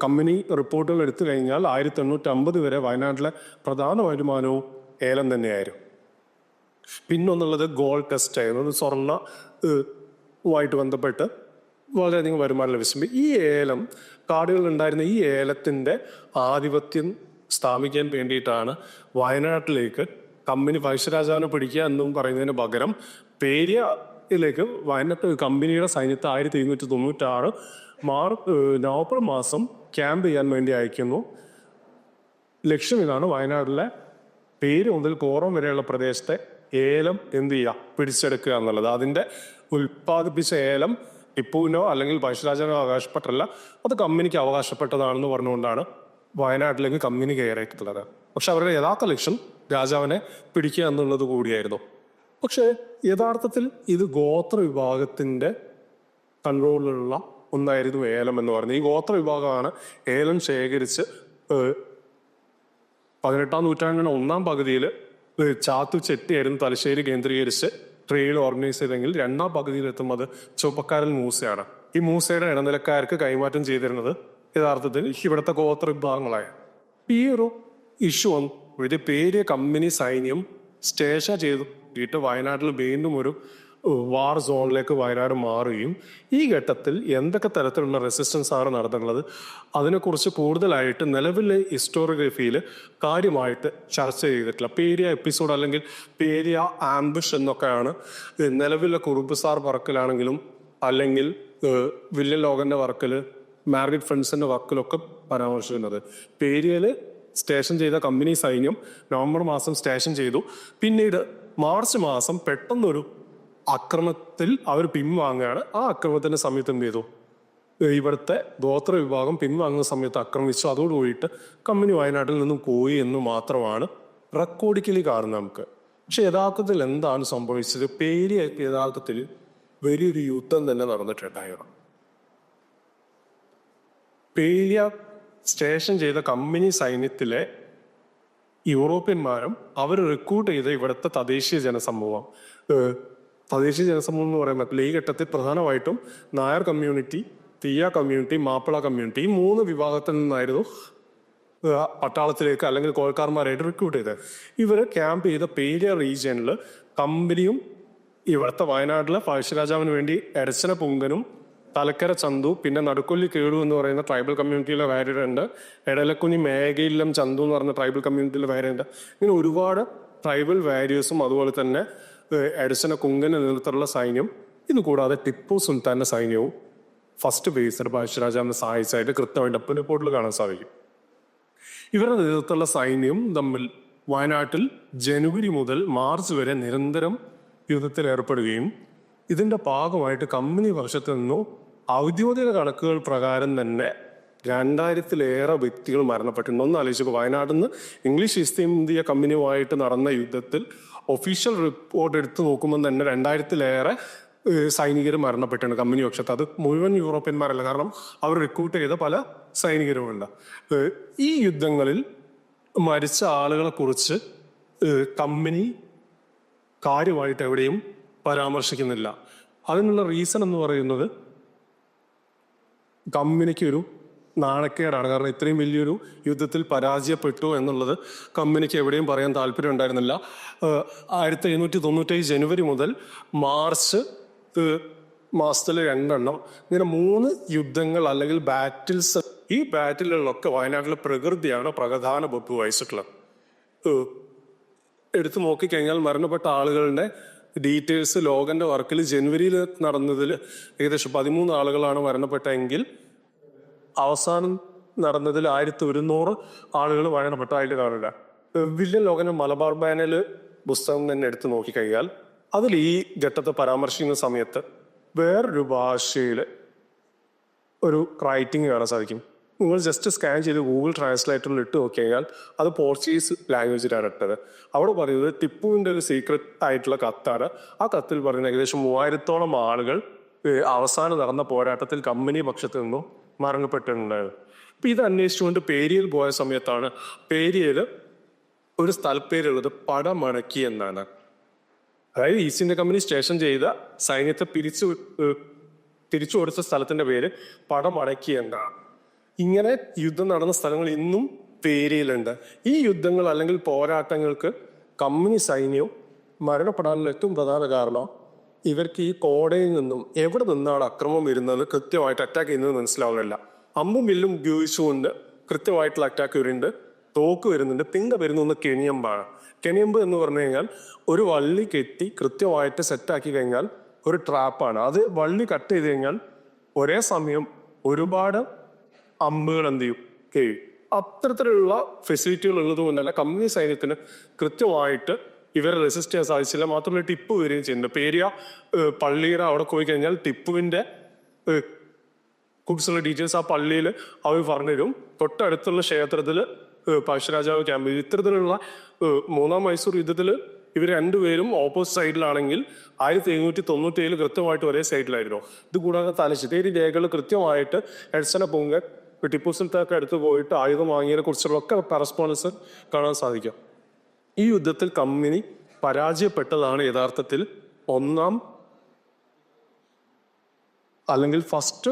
കമ്പനി റിപ്പോർട്ടുകൾ എടുത്തു കഴിഞ്ഞാൽ 1850 വരെ വയനാട്ടിലെ പ്രധാന വരുമാനവും ഏലം തന്നെയായിരുന്നു. പിന്നൊന്നുള്ളത് ഗോൾഡ് ടെസ്റ്റ് ആയിരുന്നു. സ്വർണ്ണമായിട്ട് ബന്ധപ്പെട്ട് വളരെയധികം വരുമാനം ലഭിച്ചിട്ടുണ്ട്. ഈ ഏലം കാടുകളിൽ ഉണ്ടായിരുന്ന ഈ ഏലത്തിന്റെ ആധിപത്യം സ്ഥാപിക്കാൻ വേണ്ടിയിട്ടാണ് വയനാട്ടിലേക്ക് കമ്പനി പഴശ്ശിരാജാവിനെ പിടിക്കുക എന്നും പറയുന്നതിന് പകരം പേരിയയിലേക്ക് വയനാട്ട് കമ്പനിയുടെ സൈന്യത്തെ 1796 നവംബർ മാസം ക്യാമ്പ് ചെയ്യാൻ വേണ്ടി അയക്കുന്നു. ലക്ഷ്യം ഇതാണ്, വയനാട്ടിലെ പേര് മുതൽ കോറം വരെയുള്ള പ്രദേശത്തെ ഏലം എന്ത് ചെയ്യുക, പിടിച്ചെടുക്കുക എന്നുള്ളത്. അതിന്റെ ഉൽപ്പാദിപ്പിച്ച ഏലം ടിപ്പുവിനോ അല്ലെങ്കിൽ പഴശ്ശിരാജാവിനോ അവകാശപ്പെട്ടല്ല, അത് കമ്പനിക്ക് അവകാശപ്പെട്ടതാണെന്ന് പറഞ്ഞുകൊണ്ടാണ് വയനാട്ടിലേക്ക് കമ്പനി കയറിയിട്ടുള്ളത്. പക്ഷെ അവരുടെ യഥാർത്ഥ ലക്ഷ്യം രാജാവിനെ പിടിക്കുക എന്നുള്ളത് കൂടിയായിരുന്നു. പക്ഷെ യഥാർത്ഥത്തിൽ ഇത് ഗോത്ര വിഭാഗത്തിന്റെ കൺട്രോളിലുള്ള ഒന്നായിരുന്നു ഏലം എന്ന് പറയുന്നത്. ഈ ഗോത്ര വിഭാഗമാണ് ഏലം ശേഖരിച്ച് 18ാം നൂറ്റാണ്ടിന്റെ ഒന്നാം പകുതിയിൽ ചാത്തു ചെട്ടിയായിരുന്നു തലശ്ശേരി കേന്ദ്രീകരിച്ച് ട്രേഡ് ഓർഗനൈസ് ചെയ്തെങ്കിൽ 2ാം പകുതിയിൽ എത്തുന്നത് ചുവപ്പക്കാരൻ മൂസയാണ്. ഈ മൂസയുടെ ഇടനിലക്കാർക്ക് കൈമാറ്റം ചെയ്തിരുന്നത് യഥാർത്ഥത്തിൽ ഇവിടുത്തെ ഗോത്ര വിഭാഗങ്ങളായ. ഈ ഒരു ഇഷ്യൂ ഒരു പേരിയ കമ്പനി സൈന്യം സ്റ്റേഷൻ ചെയ്തിട്ട് വയനാട്ടിൽ വീണ്ടും ഒരു വാർ സോണിലേക്ക് വയനാട് മാറുകയും ഈ ഘട്ടത്തിൽ എന്തൊക്കെ തരത്തിലുള്ള റെസിസ്റ്റൻസ് ആണ് നടത്തുന്നത് അതിനെക്കുറിച്ച് കൂടുതലായിട്ട് നിലവിലെ ഹിസ്റ്റോറിയോഗ്രഫിയിൽ കാര്യമായിട്ട് ചർച്ച ചെയ്തിട്ടില്ല. പേരിയ എപ്പിസോഡ് അല്ലെങ്കിൽ പേരിയ ആംബുഷ് എന്നൊക്കെയാണ് നിലവിലെ കുറുപ്പ് സാർ വർക്കിലാണെങ്കിലും അല്ലെങ്കിൽ വില്യൻ ലോഗന്റെ വർക്കിൽ മാർഗറ്റ് ഫ്രണ്ട്സിന്റെ വർക്കിലൊക്കെ പരാമർശിക്കുന്നത്. പേരിയയിൽ സ്റ്റേഷൻ ചെയ്ത കമ്പനി സൈന്യം നവംബർ മാസം സ്റ്റേഷൻ ചെയ്തു. പിന്നീട് മാർച്ച് മാസം പെട്ടെന്നൊരു അക്രമത്തിൽ അവർ പിൻവാങ്ങുകയാണ്. ആ അക്രമത്തിന്റെ സമയത്ത് എന്ത് ചെയ്തു? ഇവിടുത്തെ ഗോത്ര വിഭാഗം പിൻവാങ്ങുന്ന സമയത്ത് ആക്രമിച്ചു. അതോടുകൂടിയിട്ട് കമ്പനി വയനാട്ടിൽ നിന്നും പോയി എന്ന് മാത്രമാണ് റെക്കോർഡിക്കലി കാണുന്നത് നമുക്ക്. പക്ഷെ യഥാർത്ഥത്തിൽ എന്താണ് സംഭവിച്ചത്? പേരിയ യഥാർത്ഥത്തിൽ വലിയൊരു യുദ്ധം തന്നെ നടന്നിട്ടുണ്ടായിരുന്നു. പേരിയ സ്റ്റേഷൻ ചെയ്ത കമ്പനി സൈന്യത്തിലെ യൂറോപ്യന്മാരും അവർ റിക്രൂട്ട് ചെയ്ത ഇവിടുത്തെ തദ്ദേശീയ ജനസമൂഹം എന്ന് പറയുമ്പോൾ ഈ ഘട്ടത്തിൽ പ്രധാനമായിട്ടും Nair community, Thiyya community, Mappila community, ഈ 3 വിഭാഗത്തിൽ നിന്നായിരുന്നു പട്ടാളത്തിലേക്ക് അല്ലെങ്കിൽ കോൾക്കാർമാരായിട്ട് റിക്രൂട്ട് ചെയ്തത്. ഇവർ ക്യാമ്പ് ചെയ്ത പേരിയ റീജിയനിൽ കമ്പനിയും ഇവിടുത്തെ വയനാട്ടിലെ പഴശ്ശിരാജാവിന് വേണ്ടി എടച്ചന പുങ്കനും തലക്കര ചന്തു, പിന്നെ നടുക്കൊല്ലി കേളു എന്ന് പറയുന്ന ട്രൈബൽ കമ്മ്യൂണിറ്റിയിലെ വേരുണ്ട്, എടലക്കുഞ്ഞി മേഘയില്ലം ചന്തു എന്ന് പറയുന്ന ട്രൈബൽ കമ്മ്യൂണിറ്റിയിലെ വേരുണ്ട്. ഇങ്ങനെ ഒരുപാട് ട്രൈബൽ വാരിയേഴ്സും അതുപോലെ തന്നെ എടച്ചന കുങ്കന്റെ നേതൃത്വത്തിലുള്ള സൈന്യം, ഇതുകൂടാതെ ടിപ്പു സുൽത്താന്റെ സൈന്യവും ഫസ്റ്റ് ബേസ്ഡ് പഴശ്ശിരാജാവിനെ സഹായിച്ചായിട്ട് കൃത്യമായിട്ട് അപ്പൻ റിപ്പോർട്ടിൽ കാണാൻ സാധിക്കും. ഇവരുടെ നേതൃത്വത്തിലുള്ള സൈന്യം തമ്മിൽ വയനാട്ടിൽ ജനുവരി മുതൽ മാർച്ച് വരെ നിരന്തരം യുദ്ധത്തിൽ ഏർപ്പെടുകയും ഇതിന്റെ ഭാഗമായിട്ട് കമ്പനി വർഷത്തിൽ നിന്നും ഔദ്യോഗിക കണക്കുകൾ പ്രകാരം തന്നെ 2000-ലേറെ വ്യക്തികൾ മരണപ്പെട്ടിട്ടുണ്ട്. ഒന്ന് ആലോചിച്ചു, വയനാട്ടിൽ നിന്ന് ഇംഗ്ലീഷ് ഈസ്റ്റ് ഇന്ത്യ കമ്പനിയുമായിട്ട് നടന്ന യുദ്ധത്തിൽ ഒഫീഷ്യൽ റിപ്പോർട്ട് എടുത്ത് നോക്കുമ്പോൾ തന്നെ 2000-ലേറെ സൈനികർ മരണപ്പെട്ടിട്ടുണ്ട് കമ്പനി പക്ഷത്ത്. അത് മുഴുവൻ യൂറോപ്യന്മാരല്ല, കാരണം അവർ റിക്രൂട്ട് ചെയ്ത പല സൈനികരുമുണ്ട്. ഈ യുദ്ധങ്ങളിൽ മരിച്ച ആളുകളെ കുറിച്ച് കമ്പനി കാര്യമായിട്ട് എവിടെയും പരാമർശിക്കുന്നില്ല. അതിനുള്ള റീസൺ എന്ന് പറയുന്നത് കമ്പനിക്ക് ഒരു നാണക്കേടാണ്. കാരണം ഇത്രയും വലിയൊരു യുദ്ധത്തിൽ പരാജയപ്പെട്ടു എന്നുള്ളത് കമ്പനിക്ക് എവിടെയും പറയാൻ താല്പര്യം ഉണ്ടായിരുന്നില്ല. 1797 ജനുവരി മുതൽ മാർച്ച് മാസത്തിൽ 2 എണ്ണം, ഇങ്ങനെ 3 യുദ്ധങ്ങൾ അല്ലെങ്കിൽ ബാറ്റിൽസ്. ഈ ബാറ്റിലുകളിലൊക്കെ വയനാട്ടിലെ പ്രകൃതിയാണ് പ്രധാന പങ്ക് വഹിച്ചിട്ടുള്ളത്. എടുത്തു നോക്കിക്കഴിഞ്ഞാൽ മരണപ്പെട്ട ആളുകളുടെ ഡീറ്റെയിൽസ് ലോഗന്റെ വർക്കിൽ ജനുവരിയിൽ നടന്നതിൽ ഏകദേശം 13 ആളുകളാണ് മരണപ്പെട്ടെങ്കിൽ അവസാനം നടന്നതിൽ 1100 ആളുകൾ മരണപ്പെട്ടതായിട്ട് കാണില്ല. വില്യൻ ലോഗന്റെ മലബാർ ബാനല് പുസ്തകം തന്നെ എടുത്തു നോക്കിക്കഴിഞ്ഞാൽ അതിൽ ഈ ഘട്ടത്തെ പരാമർശിക്കുന്ന സമയത്ത് വേറൊരു ഭാഷയിൽ ഒരു റൈറ്റിംഗ് കാണാൻ സാധിക്കും. നിങ്ങൾ ജസ്റ്റ് സ്കാൻ ചെയ്ത് ഗൂഗിൾ ട്രാൻസ്ലേറ്ററിൽ ഇട്ട് നോക്കിക്കഴിഞ്ഞാൽ അത് പോർച്ചുഗീസ് ലാംഗ്വേജിലാണ് ഇട്ടത്. അവിടെ പറയുന്നത് ടിപ്പുവിൻ്റെ ഒരു സീക്രട്ട് ആയിട്ടുള്ള കത്താണ്. ആ കത്തിൽ പറയുന്നത് ഏകദേശം 3000-ഓളം ആളുകൾ അവസാനം നടന്ന പോരാട്ടത്തിൽ കമ്പനി പക്ഷത്തിൽ നിന്നും മരണപ്പെട്ടിട്ടുണ്ടായിരുന്നു. ഇപ്പം ഇത് അന്വേഷിച്ചുകൊണ്ട് പേരിയയിൽ പോയ സമയത്താണ് പേരിയയിൽ ഒരു സ്ഥലപ്പേരുള്ളത് പടമണക്കി എന്നാണ്. അതായത് ഈസ്റ്റ് ഇന്ത്യ കമ്പനി സ്റ്റേഷൻ ചെയ്ത സൈന്യത്തെ തിരിച്ചു കൊടുത്ത സ്ഥലത്തിന്റെ പേര് പടമണക്കി എന്നാണ്. ഇങ്ങനെ യുദ്ധം നടന്ന സ്ഥലങ്ങൾ ഇന്നും പേരിയയിലുണ്ട്. ഈ യുദ്ധങ്ങൾ അല്ലെങ്കിൽ പോരാട്ടങ്ങൾക്ക് കമ്പനി സൈന്യവും മരണപ്പെടാനുള്ള ഏറ്റവും പ്രധാന കാരണം ഇവർക്ക് ഈ കോടയിൽ നിന്നും എവിടെ നിന്നാണ് അക്രമം വരുന്നത് കൃത്യമായിട്ട് അറ്റാക്ക് ചെയ്യുന്നത് മനസ്സിലാവുന്നില്ല. അമ്പും വില്ലും ഉപയോഗിച്ചുകൊണ്ട് കൃത്യമായിട്ടുള്ള അറ്റാക്ക് വരുന്നുണ്ട്, തോക്ക് വരുന്നുണ്ട്, പിന്നെ വരുന്ന കെണിയമ്പാണ്. കെണിയമ്പ് എന്ന് പറഞ്ഞു കഴിഞ്ഞാൽ ഒരു വള്ളി കെട്ടി കൃത്യമായിട്ട് സെറ്റാക്കി കഴിഞ്ഞാൽ ഒരു ട്രാപ്പാണ്. അത് വള്ളി കട്ട് ചെയ്ത് കഴിഞ്ഞാൽ ഒരേ സമയം ഒരുപാട് അമ്പുകൾ എന്ത് ചെയ്യും കഴിയും. അത്തരത്തിലുള്ള ഫെസിലിറ്റികൾ ഉള്ളത് കൊണ്ടല്ല കമ്പനി സൈന്യത്തിന് കൃത്യമായിട്ട് ഇവരെ റെസിസ്റ്റ് ചെയ്യാൻ സാധിച്ചില്ല. മാത്രമല്ല ടിപ്പു വരികയും ചെയ്യുന്നുണ്ട്. പേരിയ പള്ളിയുടെ അവിടെ പോയി കഴിഞ്ഞാൽ ടിപ്പുവിന്റെ കുറിച്ചുള്ള ഡീറ്റെയിൽസ് ആ പള്ളിയിൽ അവർ പറഞ്ഞുതരും. തൊട്ടടുത്തുള്ള ക്ഷേത്രത്തിൽ പഴശ്ശിരാജാവ് ക്യാമ്പ് ചെയ്തു. ഇത്തരത്തിലുള്ള 3-ാം മൈസൂർ യുദ്ധത്തിൽ ഇവർ രണ്ടുപേരും ഓപ്പോസിറ്റ് സൈഡിലാണെങ്കിൽ 1797 കൃത്യമായിട്ട് ഒരേ സൈഡിലായിരുന്നു. ഇത് കൂടാതെ തലശ്ശേരി രേഖകൾ കൃത്യമായിട്ട് എഡ്സന പൊങ്കൻ ടിപ്പു സുൽത്താനൊക്കെ അടുത്ത് പോയിട്ട് ആയുധം വാങ്ങിയതിനെ കുറിച്ചുള്ള ഒക്കെ കറസ്പോണ്ടൻസ് കാണാൻ സാധിക്കും. ഈ യുദ്ധത്തിൽ കമ്പനി പരാജയപ്പെട്ടതാണ് യഥാർത്ഥത്തിൽ 1-ാം അല്ലെങ്കിൽ ഫസ്റ്റ്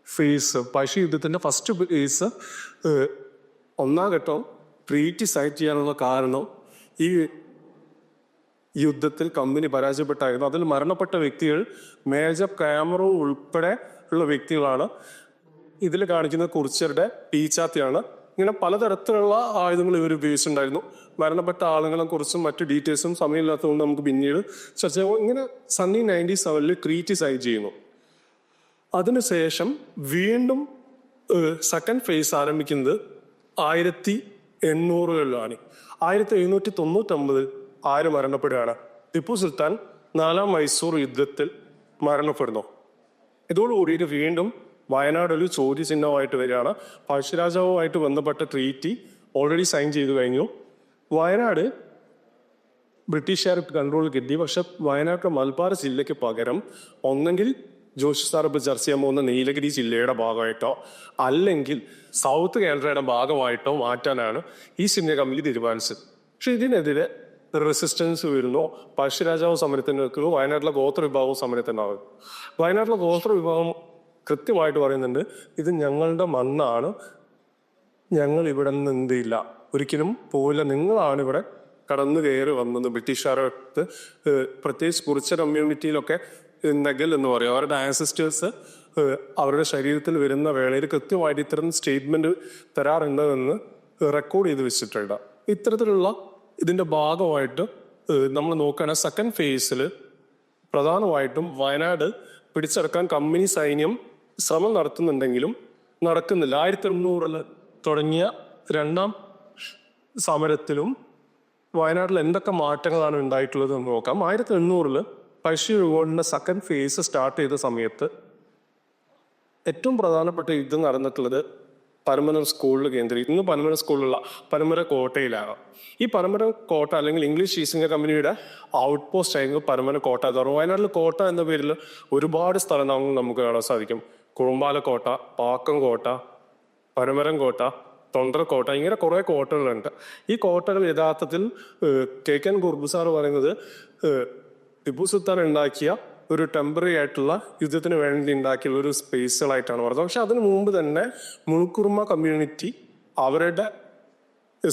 ഫേസ് പഴശ്ശി യുദ്ധത്തിൻ്റെ ഫസ്റ്റ് ഫേസ് ഒന്നാം ഘട്ടം ട്രീറ്റി സൈൻ ചെയ്യാനുള്ള കാരണം ഈ യുദ്ധത്തിൽ കമ്പനി പരാജയപ്പെട്ടായിരുന്നു. അതിൽ മരണപ്പെട്ട വ്യക്തികൾ മേജർ കാമറൂൺ ഉൾപ്പെടെ ഉള്ള വ്യക്തികളാണ്. ഇതിൽ കാണിക്കുന്ന കുറിച്യരുടെ പീച്ചാത്തിയാണ്. ഇങ്ങനെ പലതരത്തിലുള്ള ആയുധങ്ങൾ ഇവർ ഉപയോഗിച്ചിട്ടുണ്ടായിരുന്നു. മരണപ്പെട്ട ആളുകളെ കുറിച്ചും മറ്റു ഡീറ്റെയിൽസും സമയമില്ലാത്തതുകൊണ്ട് നമുക്ക് പിന്നീട് ചർച്ച ചെയ്യാം. ഇങ്ങനെ സണ്ണി 97 ക്രീറ്റ് സൈൻ ചെയ്യുന്നു. അതിനുശേഷം വീണ്ടും സെക്കൻഡ് ഫേസ് ആരംഭിക്കുന്നത് 1800-കളിലാണ്. 1799 ആര് മരണപ്പെടുകയാണ്? ടിപ്പു സുൽത്താൻ 4-ാം മൈസൂർ യുദ്ധത്തിൽ മരണപ്പെടുന്നു. ഇതോടുകൂടിയിട്ട് വീണ്ടും വയനാട് ഒരു ചോദ്യചിഹ്നമായിട്ട് വരികയാണ്. പഴശ്ശിരാജാവുമായിട്ട് ബന്ധപ്പെട്ട ട്രീറ്റി ഓൾറെഡി സൈൻ ചെയ്തു കഴിഞ്ഞു. വയനാട് ബ്രിട്ടീഷുകാർക്ക് കൺട്രോൾ കിട്ടി. പക്ഷെ വയനാട്ടിലെ മലബാർ ജില്ലയ്ക്ക് പകരം ഒന്നെങ്കിൽ ജോഷി സാർ ഇപ്പോൾ ചർച്ച ചെയ്യാൻ പോകുന്ന നീലഗിരി ജില്ലയുടെ ഭാഗമായിട്ടോ അല്ലെങ്കിൽ സൗത്ത് കേരളയുടെ ഭാഗമായിട്ടോ മാറ്റാനാണ് ഈസ്റ്റ് ഇന്ത്യ കമ്പനി തീരുമാനിച്ചത്. പക്ഷെ ഇതിനെതിരെ റെസിസ്റ്റൻസ് വരുന്നു. പഴശ്ശിരാജാവ് സമരത്തിന് വെക്കുന്നു. വയനാട്ടിലെ ഗോത്ര വിഭാഗവും സമരത്തിനാവും. വയനാട്ടിലെ ഗോത്ര വിഭാഗം കൃത്യമായിട്ട് പറയുന്നുണ്ട്, ഇത് ഞങ്ങളുടെ മണ്ണാണ്, ഞങ്ങൾ ഇവിടെ നിന്ന് എന്തില്ല, ഒരിക്കലും പോയില്ല, നിങ്ങളാണ് ഇവിടെ കടന്നു കയറി വന്നത്. ബ്രിട്ടീഷുകാർക്ക് പ്രത്യേകിച്ച് കുറിച്ച കമ്മ്യൂണിറ്റിയിലൊക്കെ നെഗൽ എന്ന് പറയും. അവരുടെ ആൻസിസ്റ്റേഴ്സ് അവരുടെ ശരീരത്തിൽ വരുന്ന വേളയിൽ കൃത്യമായിട്ട് ഇത്തരം സ്റ്റേറ്റ്മെന്റ് തരാറുണ്ടെന്ന് റെക്കോർഡ് ചെയ്ത് വെച്ചിട്ടുണ്ട്. ഇത്തരത്തിലുള്ള ഇതിന്റെ ഭാഗമായിട്ട് നമ്മൾ നോക്കുകയാണെങ്കിൽ സെക്കൻഡ് ഫേസിൽ പ്രധാനമായിട്ടും വയനാട് പിടിച്ചെടുക്കാൻ കമ്പനി സൈന്യം ശ്രമം നടത്തുന്നുണ്ടെങ്കിലും നടക്കുന്നില്ല. 1800 തുടങ്ങിയ 2-ാം സമരത്തിലും വയനാട്ടിൽ എന്തൊക്കെ മാറ്റങ്ങളാണ് ഉണ്ടായിട്ടുള്ളത് എന്ന് നോക്കാം. 1800 പഴശ്ശി റിവോൾട്ടിന്റെ സെക്കൻഡ് ഫേസ് സ്റ്റാർട്ട് ചെയ്ത സമയത്ത് ഏറ്റവും പ്രധാനപ്പെട്ട യുദ്ധം നടന്നിട്ടുള്ളത് പരമന സ്കൂളിൽ കേന്ദ്രീകരിച്ച്. ഇന്ന് പരമന സ്കൂളിലുള്ള പരമര കോട്ടയിലാണ്. ഈ പരമര കോട്ട അല്ലെങ്കിൽ ഇംഗ്ലീഷ് ഈസ്റ്റ് ഇന്ത്യ കമ്പനിയുടെ ഔട്ട് പോസ്റ്റ് ആയിരുന്നു പരമന കോട്ട എന്ന് പറയുന്നത്. വയനാട്ടിൽ കോട്ട എന്ന പേരിൽ ഒരുപാട് സ്ഥലനാമങ്ങൾ നമുക്ക് കാണാൻ സാധിക്കും. കുറുമ്പാലക്കോട്ട, പാക്കം കോട്ട, പരമരം കോട്ട, തൊണ്ടർകോട്ട, ഇങ്ങനെ കുറെ കോട്ടകളുണ്ട്. ഈ കോട്ടകൾ യഥാർത്ഥത്തിൽ KN കുറുപ്പ് സാർ പറയുന്നത് ടിപ്പു സുൽത്താൻ ഉണ്ടാക്കിയ ഒരു ടെമ്പററി ആയിട്ടുള്ള യുദ്ധത്തിന് വേണ്ടി ഉണ്ടാക്കിയുള്ള ഒരു സ്പേസുകളായിട്ടാണ് പറഞ്ഞത്. പക്ഷെ അതിനു മുമ്പ് തന്നെ മുൾക്കുറുമ കമ്മ്യൂണിറ്റി അവരുടെ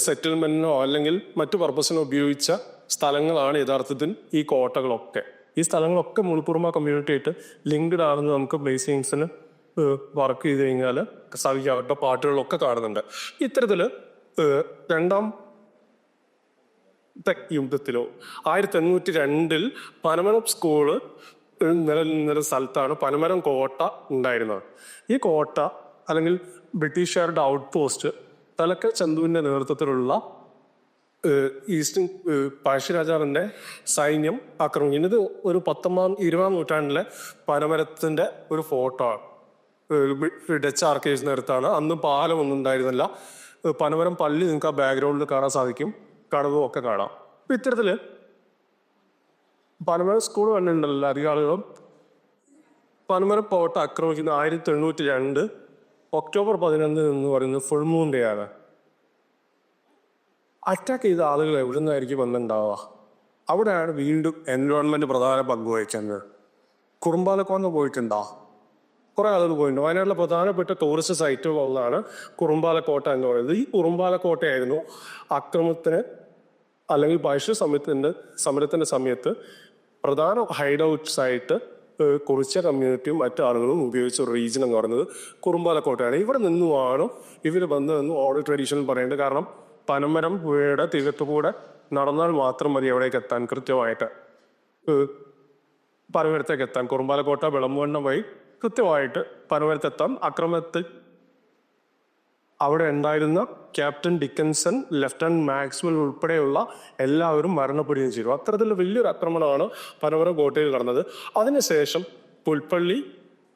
സെറ്റിൽമെന്റിനോ അല്ലെങ്കിൽ മറ്റു പർപ്പസിനോ ഉപയോഗിച്ച സ്ഥലങ്ങളാണ് യഥാർത്ഥത്തിൽ ഈ കോട്ടകളൊക്കെ. ഈ സ്ഥലങ്ങളൊക്കെ മുൾക്കുറുമ കമ്മ്യൂണിറ്റി ആയിട്ട് ലിങ്ക്ഡ് ആണെന്ന് നമുക്ക് പ്ലേസിങ്സിന് വർക്ക് ചെയ്ത് കഴിഞ്ഞാൽ സാധിക്കും. അവരുടെ പാട്ടുകളിലൊക്കെ കാണുന്നുണ്ട്. ഇത്തരത്തില് 2-ാം യുദ്ധത്തിലോ 1802 പനമരം സ്കൂള് നിലനിന്നൊരു സ്ഥലത്താണ് പനമരം കോട്ട ഉണ്ടായിരുന്നത്. ഈ കോട്ട അല്ലെങ്കിൽ ബ്രിട്ടീഷുകാരുടെ ഔട്ട് പോസ്റ്റ് തലക്കൽ ചന്തുവിന്റെ നേതൃത്വത്തിലുള്ള ഈസ്റ്റ് പഴശ്ശിരാജാവിന്റെ സൈന്യം ആക്രമിക്കും. ഇത് ഒരു 20-ാം നൂറ്റാണ്ടിലെ പനമരത്തിന്റെ ഒരു ഫോട്ടോ ആണ്. ഡച്ച് ആർക്കൈവ്സ് നേരത്താണ്. അന്ന് പാലമൊന്നും ഉണ്ടായിരുന്നില്ല. പനമരം പള്ളി നിങ്ങൾക്ക് ആ ബാക്ക്ഗ്രൗണ്ടിൽ കാണാൻ സാധിക്കും. കടവും ഒക്കെ കാണാം. അപ്പൊ ഇത്തരത്തില് പനമരം സ്കൂൾ കണ്ടിട്ടുണ്ടല്ലോ അധികം ആളുകളും. പനമരം കോട്ട ആക്രമിക്കുന്ന 1802 ഒക്ടോബർ 11 എന്ന് പറയുന്നത് ഫുൾ മൂൺ ഡേ ആണ്. അറ്റാക്ക് ചെയ്ത ആളുകൾ എവിടെ നിന്നായിരിക്കും വന്നിട്ടുണ്ടാവുക? അവിടെയാണ് വീണ്ടും എൻവയോൺമെന്റ് പ്രധാന പങ്ക് വഹിക്കുന്നത്. കുറുമ്പാലക്കോന്ന് പോയിട്ടുണ്ടോ? കുറെ ആളുകൾ പോയിട്ടുണ്ട്. വയനാട്ടിലെ പ്രധാനപ്പെട്ട ടൂറിസ്റ്റ് സൈറ്റുകളൊന്നാണ് കുറുമ്പാലക്കോട്ട എന്ന് പറയുന്നത്. ഈ കുറുമ്പാലക്കോട്ടയായിരുന്നു അക്രമത്തിന് അല്ലെങ്കിൽ പഴശ്ശി സമരത്തിന്റെ സമയത്ത് പ്രധാന ഹൈഡ് ഔട്ട്സ് ആയിട്ട് കുറിച്യ കമ്മ്യൂണിറ്റിയും മറ്റു ആളുകളും ഉപയോഗിച്ച ഒരു റീജിയൻ എന്ന് പറയുന്നത് കുറുമ്പാലക്കോട്ടയാണ്. ഇവിടെ നിന്നുമാണ് ഇവർ വന്നതെന്ന് ഓൾഡ് ട്രഡീഷനിൽ പറയേണ്ടത്. കാരണം പനമരം പുഴയുടെ തീരത്തുകൂടെ നടന്നാൽ മാത്രം മതി എവിടേക്ക് എത്താൻ, കൃത്യമായിട്ട് പനമരത്തേക്ക് എത്താൻ. കുറുമ്പാലക്കോട്ട വിളമ്പുവണ്ണം വഴി കൃത്യമായിട്ട് പനമരത്തെത്താം. അക്രമത്തിൽ അവിടെ ഉണ്ടായിരുന്ന ക്യാപ്റ്റൻ ഡിക്കൻസൺ, ലെഫ്റ്റനന്റ് മാക്സ്വൽ ഉൾപ്പെടെയുള്ള എല്ലാവരും മരണപ്പെടുകയും ചെയ്തു. അത്തരത്തിൽ വലിയൊരു ആക്രമണമാണ് പനമരം കോട്ടയിൽ നടന്നത്. അതിനുശേഷം പുൽപ്പള്ളി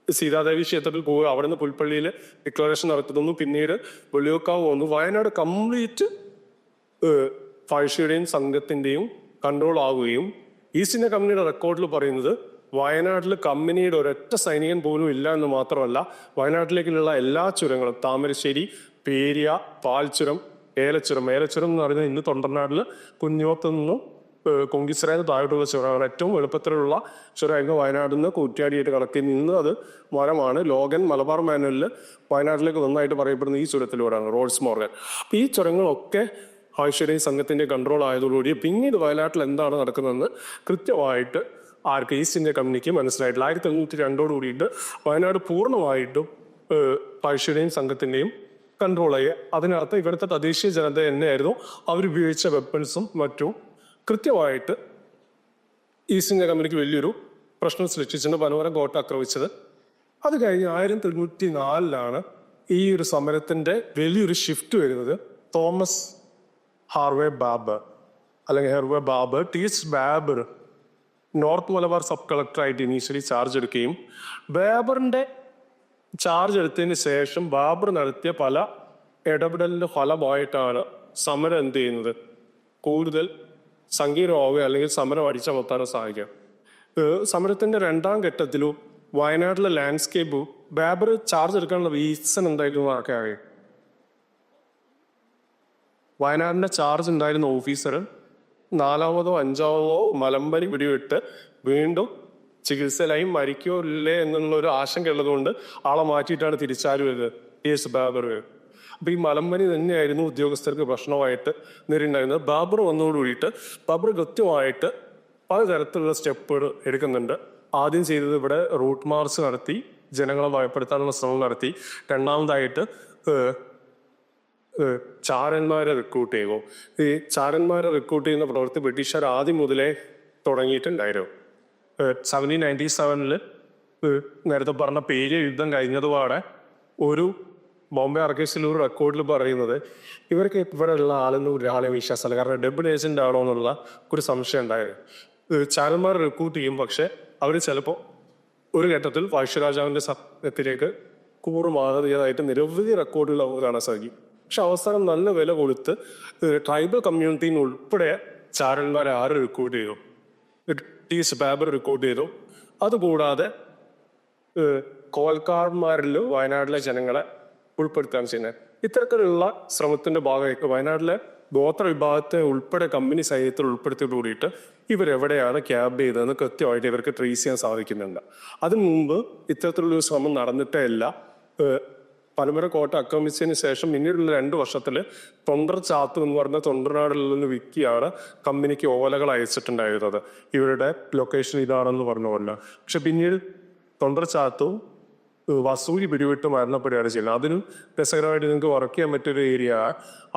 സീതാദേവി ക്ഷേത്രത്തിൽ പോവുക, അവിടെ നിന്ന് പുൽപ്പള്ളിയിൽ ഡിക്ലറേഷൻ നടത്തുന്നു. പിന്നീട് വെള്ളിയൂർക്കാവ് വന്നു. വയനാട് കംപ്ലീറ്റ് പഴശ്ശിയുടെയും സംഘത്തിന്റെയും കൺട്രോൾ ആവുകയും ഈസ്റ്റ് ഇന്ത്യ കമ്പനിയുടെ റെക്കോർഡിൽ പറയുന്നത് വയനാട്ടിൽ കമ്പനിയുടെ ഒരൊറ്റ സൈനികൻ പോലും ഇല്ല എന്ന് മാത്രമല്ല, വയനാട്ടിലേക്കുള്ള എല്ലാ ചുരങ്ങളും താമരശ്ശേരി, പേരിയ, പാൽച്ചുരം, ഏലച്ചുരം എന്ന് പറയുന്നത് ഇന്ന് തൊണ്ടർനാട്ടിൽ കുഞ്ഞോത്ത് നിന്നും കൊങ്കിസ്രായ താഴോട്ടുള്ള ചുരമാണ്. ഏറ്റവും എളുപ്പത്തിലുള്ള ചുരമായിരുന്നു വയനാട്ടിൽ നിന്ന് കൂറ്റാടിയായിട്ട് കണക്ട് നിന്ന് അത് മരമാണ്. ലോഗൻ മലബാർ മാനുവലിൽ വയനാട്ടിലേക്ക് നന്നായിട്ട് പറയപ്പെടുന്ന ഈ ചുരത്തിലൂടെയാണ്, റോൾസ് മോർഗൻ. അപ്പം ഈ ചുരങ്ങളൊക്കെ ഐശ്വര്യ സംഘത്തിൻ്റെ കൺട്രോൾ ആയതോടുകൂടി പിന്നീട് വയനാട്ടിൽ എന്താണ് നടക്കുന്നതെന്ന് കൃത്യമായിട്ട് ആർക്ക് ഈസ്റ്റ് ഇന്ത്യ കമ്പനിക്ക് മനസ്സിലായിട്ടില്ല. 1992 കൂടിയിട്ട് വയനാട് പൂർണ്ണമായിട്ടും ഐശ്വര്യയും സംഘത്തിൻ്റെയും കൺട്രോൾ ചെയ്യുക. അതിനർത്ഥം ഇവിടുത്തെ തദ്ദേശീയ ജനത തന്നെയായിരുന്നു അവരുപയോഗിച്ച വെപ്പൺസും മറ്റും കൃത്യമായിട്ട് ഈസ്റ്റ് ഇന്ത്യ കമ്പനിക്ക് വലിയൊരു പ്രശ്നം സൃഷ്ടിച്ചിട്ടുണ്ട്. പനവരം കോട്ട ആക്രമിച്ചത്. അത് കഴിഞ്ഞ് 1994 ഈ ഒരു സമരത്തിന്റെ വലിയൊരു ഷിഫ്റ്റ് വരുന്നത്. തോമസ് ഹാർവേ ബാബർ അല്ലെങ്കിൽ Hervey Baber, T H. Baber north Malabar sub കളക്ടറായിട്ട് ഇനീഷ്യലി ചാർജ് എടുക്കുകയും ബാബറിന്റെ ചാർജ് എടുത്തതിന് ശേഷം ബാബർ നടത്തിയ പല ഇടപെടലിന്റെ ഫലമായിട്ടാണ് സമരം എന്ത് ചെയ്യുന്നത് കൂടുതൽ സങ്കീർണമാവുക അല്ലെങ്കിൽ സമരം അടിച്ചമർത്താനോ സാധിക്കുക. സമരത്തിന്റെ രണ്ടാം ഘട്ടത്തിലും വയനാട്ടിലെ ലാൻഡ്സ്കേപ്പും ബാബർ ചാർജ് എടുക്കാനുള്ള റീസൺ എന്തായിരുന്നു ആക്കെ അറിയാം. വയനാടിന്റെ ചാർജ് ഉണ്ടായിരുന്ന ഓഫീസർ 4-മോ 5-മോ മലമ്പനി പിടിവിട്ട് വീണ്ടും ചികിത്സയിലായി മരിക്കോ ഇല്ലേ എന്നുള്ളൊരു ആശങ്ക ഉള്ളതുകൊണ്ട് ആളെ മാറ്റിയിട്ടാണ് തിരിച്ചാരും വരുന്നത് ടി.എച്ച്. ബാബർ. അപ്പൊ ഈ മലമ്പനി തന്നെയായിരുന്നു ഉദ്യോഗസ്ഥർക്ക് പ്രശ്നമായിട്ട് നേരിട്ടുണ്ടായിരുന്നത്. ബാബർ വന്നതോടുകൂടിയിട്ട് ബാബർ കൃത്യമായിട്ട് പലതരത്തിലുള്ള സ്റ്റെപ്പുകൾ എടുക്കുന്നുണ്ട്. ആദ്യം ചെയ്തത് ഇവിടെ റൂട്ട് മാർച്ച് നടത്തി ജനങ്ങളെ ഭയപ്പെടുത്താനുള്ള ശ്രമം നടത്തി. രണ്ടാമതായിട്ട് ചാരന്മാരെ റിക്രൂട്ട് ചെയ്യുമോ. ഈ ചാരന്മാരെ റിക്രൂട്ട് ചെയ്യുന്ന പ്രവൃത്തി ബ്രിട്ടീഷുകാർ ആദ്യം മുതലേ തുടങ്ങിയിട്ടുണ്ടായിരുന്നു. 1797 നേരത്തെ പറഞ്ഞ പേര് യുദ്ധം കഴിഞ്ഞതുപാടെ ഒരു ബോംബെ ആർക്കൈവ്സിൽ ഒരു റെക്കോർഡിൽ പറയുന്നത് ഇവർക്ക് ഇവിടെ ഉള്ള ആളെന്ന് ഒരാളെ വിശ്വാസമല്ല, കാരണം ഡബിൾ ഏജന്റ് ആണോ എന്നുള്ള ഒരു സംശയം ഉണ്ടായിരുന്നു. ചാരന്മാർ റിക്രൂട്ട് ചെയ്യും, പക്ഷെ അവർ ചിലപ്പോൾ ഒരു ഘട്ടത്തിൽ പഴശ്ശിരാജാവിന്റെ സത്യത്തിലേക്ക് കൂറുമാറിയതായിട്ട് നിരവധി റെക്കോർഡുകൾ നമുക്ക് കാണാൻ സാധിക്കും. പക്ഷെ അവസാനം നല്ല വില കൊടുത്ത് ട്രൈബൽ കമ്മ്യൂണിറ്റിന്ന് ഉൾപ്പെടെ ചാരന്മാരെ ആര് റിക്രൂട്ട് ചെയ്തു? ടി.എച്ച്. ബാബർ റിക്രൂട്ട് ചെയ്തു. അതുകൂടാതെ കോൽക്കാരന്മാരിൽ വയനാട്ടിലെ ജനങ്ങളെ ഉൾപ്പെടുത്താൻ ചെയ്യുന്നത്. ഇത്തരത്തിലുള്ള ശ്രമത്തിന്റെ ഭാഗമായിട്ട് വയനാട്ടിലെ ഗോത്ര വിഭാഗത്തെ ഉൾപ്പെടെ കമ്പനി സൈന്യത്തിൽ ഉൾപ്പെടുത്തിയോട് കൂടിയിട്ട് ഇവരെവിടെയാണ് ക്യാമ്പ് ചെയ്തതെന്ന് കൃത്യമായിട്ട് ഇവർക്ക് ട്രേസ് ചെയ്യാൻ സാധിക്കുന്നുണ്ട്. അതിനു മുമ്പ് ഇത്തരത്തിലുള്ളൊരു ശ്രമം നടന്നിട്ടേ ഇല്ല. പനമര കോട്ട ആക്രമിച്ചതിന് ശേഷം പിന്നീടുള്ള 2 വർഷത്തിൽ തൊണ്ടർ ചാത്തു എന്ന് പറഞ്ഞ തൊണ്ടർനാടിൽ നിന്ന് വിക്കിയാണ് കമ്പനിക്ക് ഓലകൾ അയച്ചിട്ടുണ്ടായിരുന്നത്. ഇവരുടെ ലൊക്കേഷൻ ഇതാണെന്ന് പറഞ്ഞ പോലെ. പക്ഷെ പിന്നീട് തൊണ്ടർ ചാത്തും വസൂരി പിടിവിട്ട് മരണപ്പെടുകയാണ് ചെയ്യുന്നത്. അതിനും രസകരമായിട്ട് നിങ്ങൾക്ക് വർക്ക് ചെയ്യാൻ പറ്റിയൊരു ഏരിയ.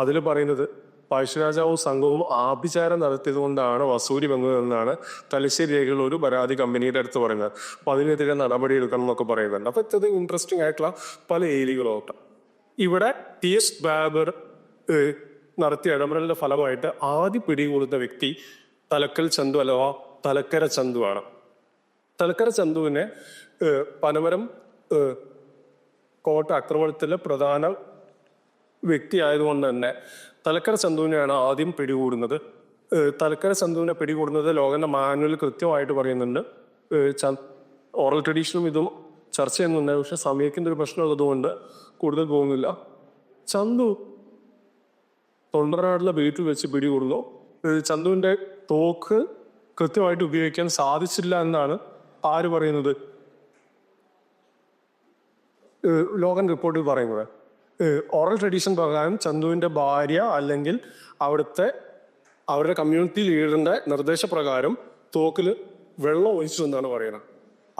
അതിൽ പറയുന്നത് പഴശ്ശിരാജാവും സംഘവും ആഭിചാരം നടത്തിയത് കൊണ്ടാണ് വസൂരി വന്നതെന്നാണ് തലശ്ശേരി രേഖകളിൽ ഒരു പരാതി കമ്പനിയുടെ അടുത്ത് പറയുന്നത്. അപ്പൊ അതിനെതിരെ നടപടി എടുക്കണം എന്നൊക്കെ പറയുന്നുണ്ട്. അപ്പൊ ഇത്രയും ഇൻട്രസ്റ്റിംഗ് ആയിട്ടുള്ള പല ഏരിയകളോട്ട് ഇവിടെ ടി.എച്ച്. ബാബർ നടത്തിയ ഇടപെടലിന്റെ ഫലമായിട്ട് ആദ്യം പിടികൂടുന്ന വ്യക്തി തലക്കൽ ചന്തു അഥവാ തലക്കര ചന്തുവാണ്. തലക്കര ചന്തുവിനെ പനമരം കോട്ട ആക്രമണത്തിലെ പ്രധാന വ്യക്തി ആയതുകൊണ്ട് തന്നെ തലക്കര ചന്തുവിനെയാണ് ആദ്യം പിടികൂടുന്നത്. തലക്കര ചന്തുവിനെ പിടികൂടുന്നത് ലോകന്റെ മാനുവൽ കൃത്യമായിട്ട് പറയുന്നുണ്ട്. ഓറൽ ട്രഡീഷനും ഇതും ചർച്ച ചെയ്യുന്നുണ്ട്. പക്ഷെ സമയത്തിന്റെ ഒരു പ്രശ്നം ഉള്ളതുകൊണ്ട് കൂടുതൽ പോകുന്നില്ല. ചന്തു തൊണ്ടനാടിലെ വീട്ടിൽ വെച്ച് പിടികൂടുന്നു. ചന്തുവിന്റെ തോക്ക് കൃത്യമായിട്ട് ഉപയോഗിക്കാൻ സാധിച്ചില്ല എന്നാണ് ആര് പറയുന്നത്? ലോകൻ റിപ്പോർട്ടിൽ പറയുന്നത്. ഓറൽ ട്രഡീഷൻ പ്രകാരം ചന്തുവിന്റെ ഭാര്യ അല്ലെങ്കിൽ അവരുടെ കമ്മ്യൂണിറ്റി ലീഡറിന്റെ നിർദ്ദേശപ്രകാരം തോക്കിൽ വെള്ളം ഒഴിച്ചു എന്നാണ് പറയുന്നത്.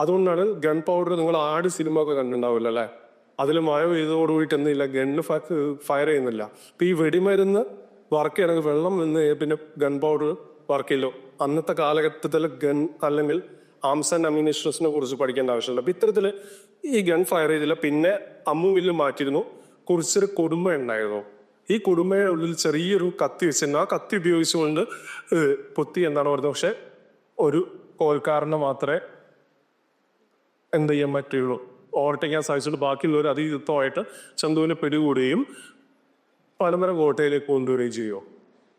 അതുകൊണ്ടാണ് ഗൺ പൗഡർ, നിങ്ങൾ ആട് സിനിമ ഒക്കെ കണ്ടിട്ടുണ്ടാവില്ല അല്ലെ, അതിൽ മഴ പെയ്തതോടുകൂടിയിട്ട് എന്തില്ല, ഗണ്ണ് ഫയർ ചെയ്യുന്നില്ല. ഇപ്പൊ ഈ വെടിമരുന്ന് വർക്ക് ചെയ്യണമെങ്കിൽ വെള്ളം നിന്ന് പിന്നെ ഗൺ പൗഡർ വർക്ക് ചെയ്യല്ലോ. അന്നത്തെ കാലഘട്ടത്തിൽ ഗൺ അല്ലെങ്കിൽ ആംസ് ആൻഡ് അമ്യൂണിഷൻസിനെ കുറിച്ച് പഠിക്കേണ്ട ആവശ്യമില്ല. അപ്പൊ ഇത്തരത്തില് ഈ ഗൺ ഫയർ ചെയ്തില്ല. പിന്നെ അമ്മുവില്ല് മാറ്റിയിരുന്നു. കുറിച്ചൊരു കൊടുമ ഉണ്ടായിരുന്നു. ഈ കൊടുമയുടെ ഉള്ളിൽ ചെറിയൊരു കത്തി വെച്ചിരുന്നു. ആ കത്തി ഉപയോഗിച്ചുകൊണ്ട് പൊത്തി എന്നാണ് പറയുന്നത്. പക്ഷെ ഒരു കോൽക്കാരനെ മാത്രമേ എന്ത് ചെയ്യാൻ പറ്റുള്ളൂ, ഓവർടേക്കാൻ സാധിച്ചുള്ളൂ. ബാക്കിയുള്ളവർ അതിയുക്തമായിട്ട് ചന്തുവിനെ പിടികൂടുകയും പനമര കോട്ടയിലേക്ക് കൊണ്ടുവരികയും ചെയ്യുമോ.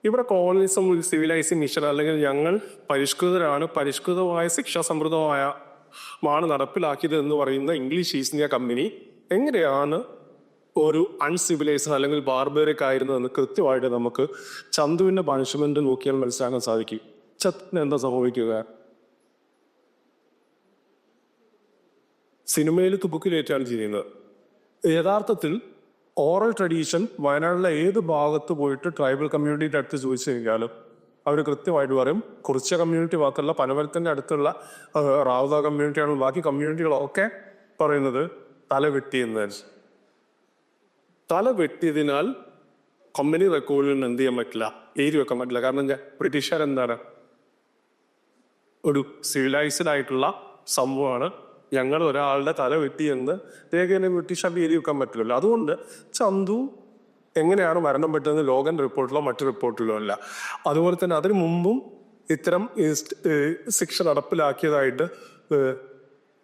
ഇവിടെ കോളനിസം സിവിലൈസിംഗ് മിഷൻ അല്ലെങ്കിൽ ഞങ്ങൾ പരിഷ്കൃതരാണ്, പരിഷ്കൃതമായ ശിക്ഷാ സമ്പ്രദായമാണ് നടപ്പിലാക്കിയത് എന്ന് പറയുന്ന ഇംഗ്ലീഷ് ഈസ്റ്റ് ഇന്ത്യ കമ്പനി എങ്ങനെയാണ് ഒരു അൺസിവിലൈസ്ഡ് അല്ലെങ്കിൽ ബാർബറിക് ആയിരുന്നതെന്ന് കൃത്യമായിട്ട് നമുക്ക് ചന്തുവിന്റെ പണിഷ്മെന്റ് നോക്കിയാൽ മനസ്സിലാക്കാൻ സാധിക്കും. അച്ചത്തിന് എന്താ സംഭവിക്കുക? സിനിമയിൽ തുബുക്കിലേറ്റാണ് ചെയ്യുന്നത്. യഥാർത്ഥത്തിൽ ഓറൽ ട്രഡീഷൻ വയനാട്ടിലെ ഏത് ഭാഗത്ത് പോയിട്ട് ട്രൈബൽ കമ്മ്യൂണിറ്റിയുടെ അടുത്ത് ചോദിച്ചു കഴിഞ്ഞാലും അവർ കൃത്യമായിട്ട് പറയും. കുറിച്ച കമ്മ്യൂണിറ്റി മാത്രമല്ല, പനവൽക്കൻ്റെ അടുത്തുള്ള റാവുത കമ്മ്യൂണിറ്റിയാണ്, ബാക്കി കമ്മ്യൂണിറ്റികളൊക്കെ പറയുന്നത് തല വെട്ടിയെന്ന്. തല വെട്ടിയതിനാൽ കമ്പനി റെക്കോർഡിൽ നിന്ന് എന്ത് ചെയ്യാൻ പറ്റില്ല, എഴുതി വെക്കാൻ പറ്റില്ല. കാരണം ബ്രിട്ടീഷുകാർ എന്താണ്, ഒരു സിവിലൈസ്ഡ് ആയിട്ടുള്ള സംഭവമാണ്, ഞങ്ങൾ ഒരാളുടെ തല വെട്ടിയെന്ന് രേഖയെ ബ്രിട്ടീഷുകാർക്ക് എഴുതി വെക്കാൻ പറ്റില്ലല്ലോ. അതുകൊണ്ട് ചന്തു എങ്ങനെയാണ് മരണപ്പെട്ടതെന്ന് ലോഗൻ റിപ്പോർട്ടിലോ മറ്റു റിപ്പോർട്ടിലോ അല്ല. അതുപോലെ തന്നെ അതിനു മുമ്പും ഇത്തരം ശിക്ഷ നടപ്പിലാക്കിയതായിട്ട്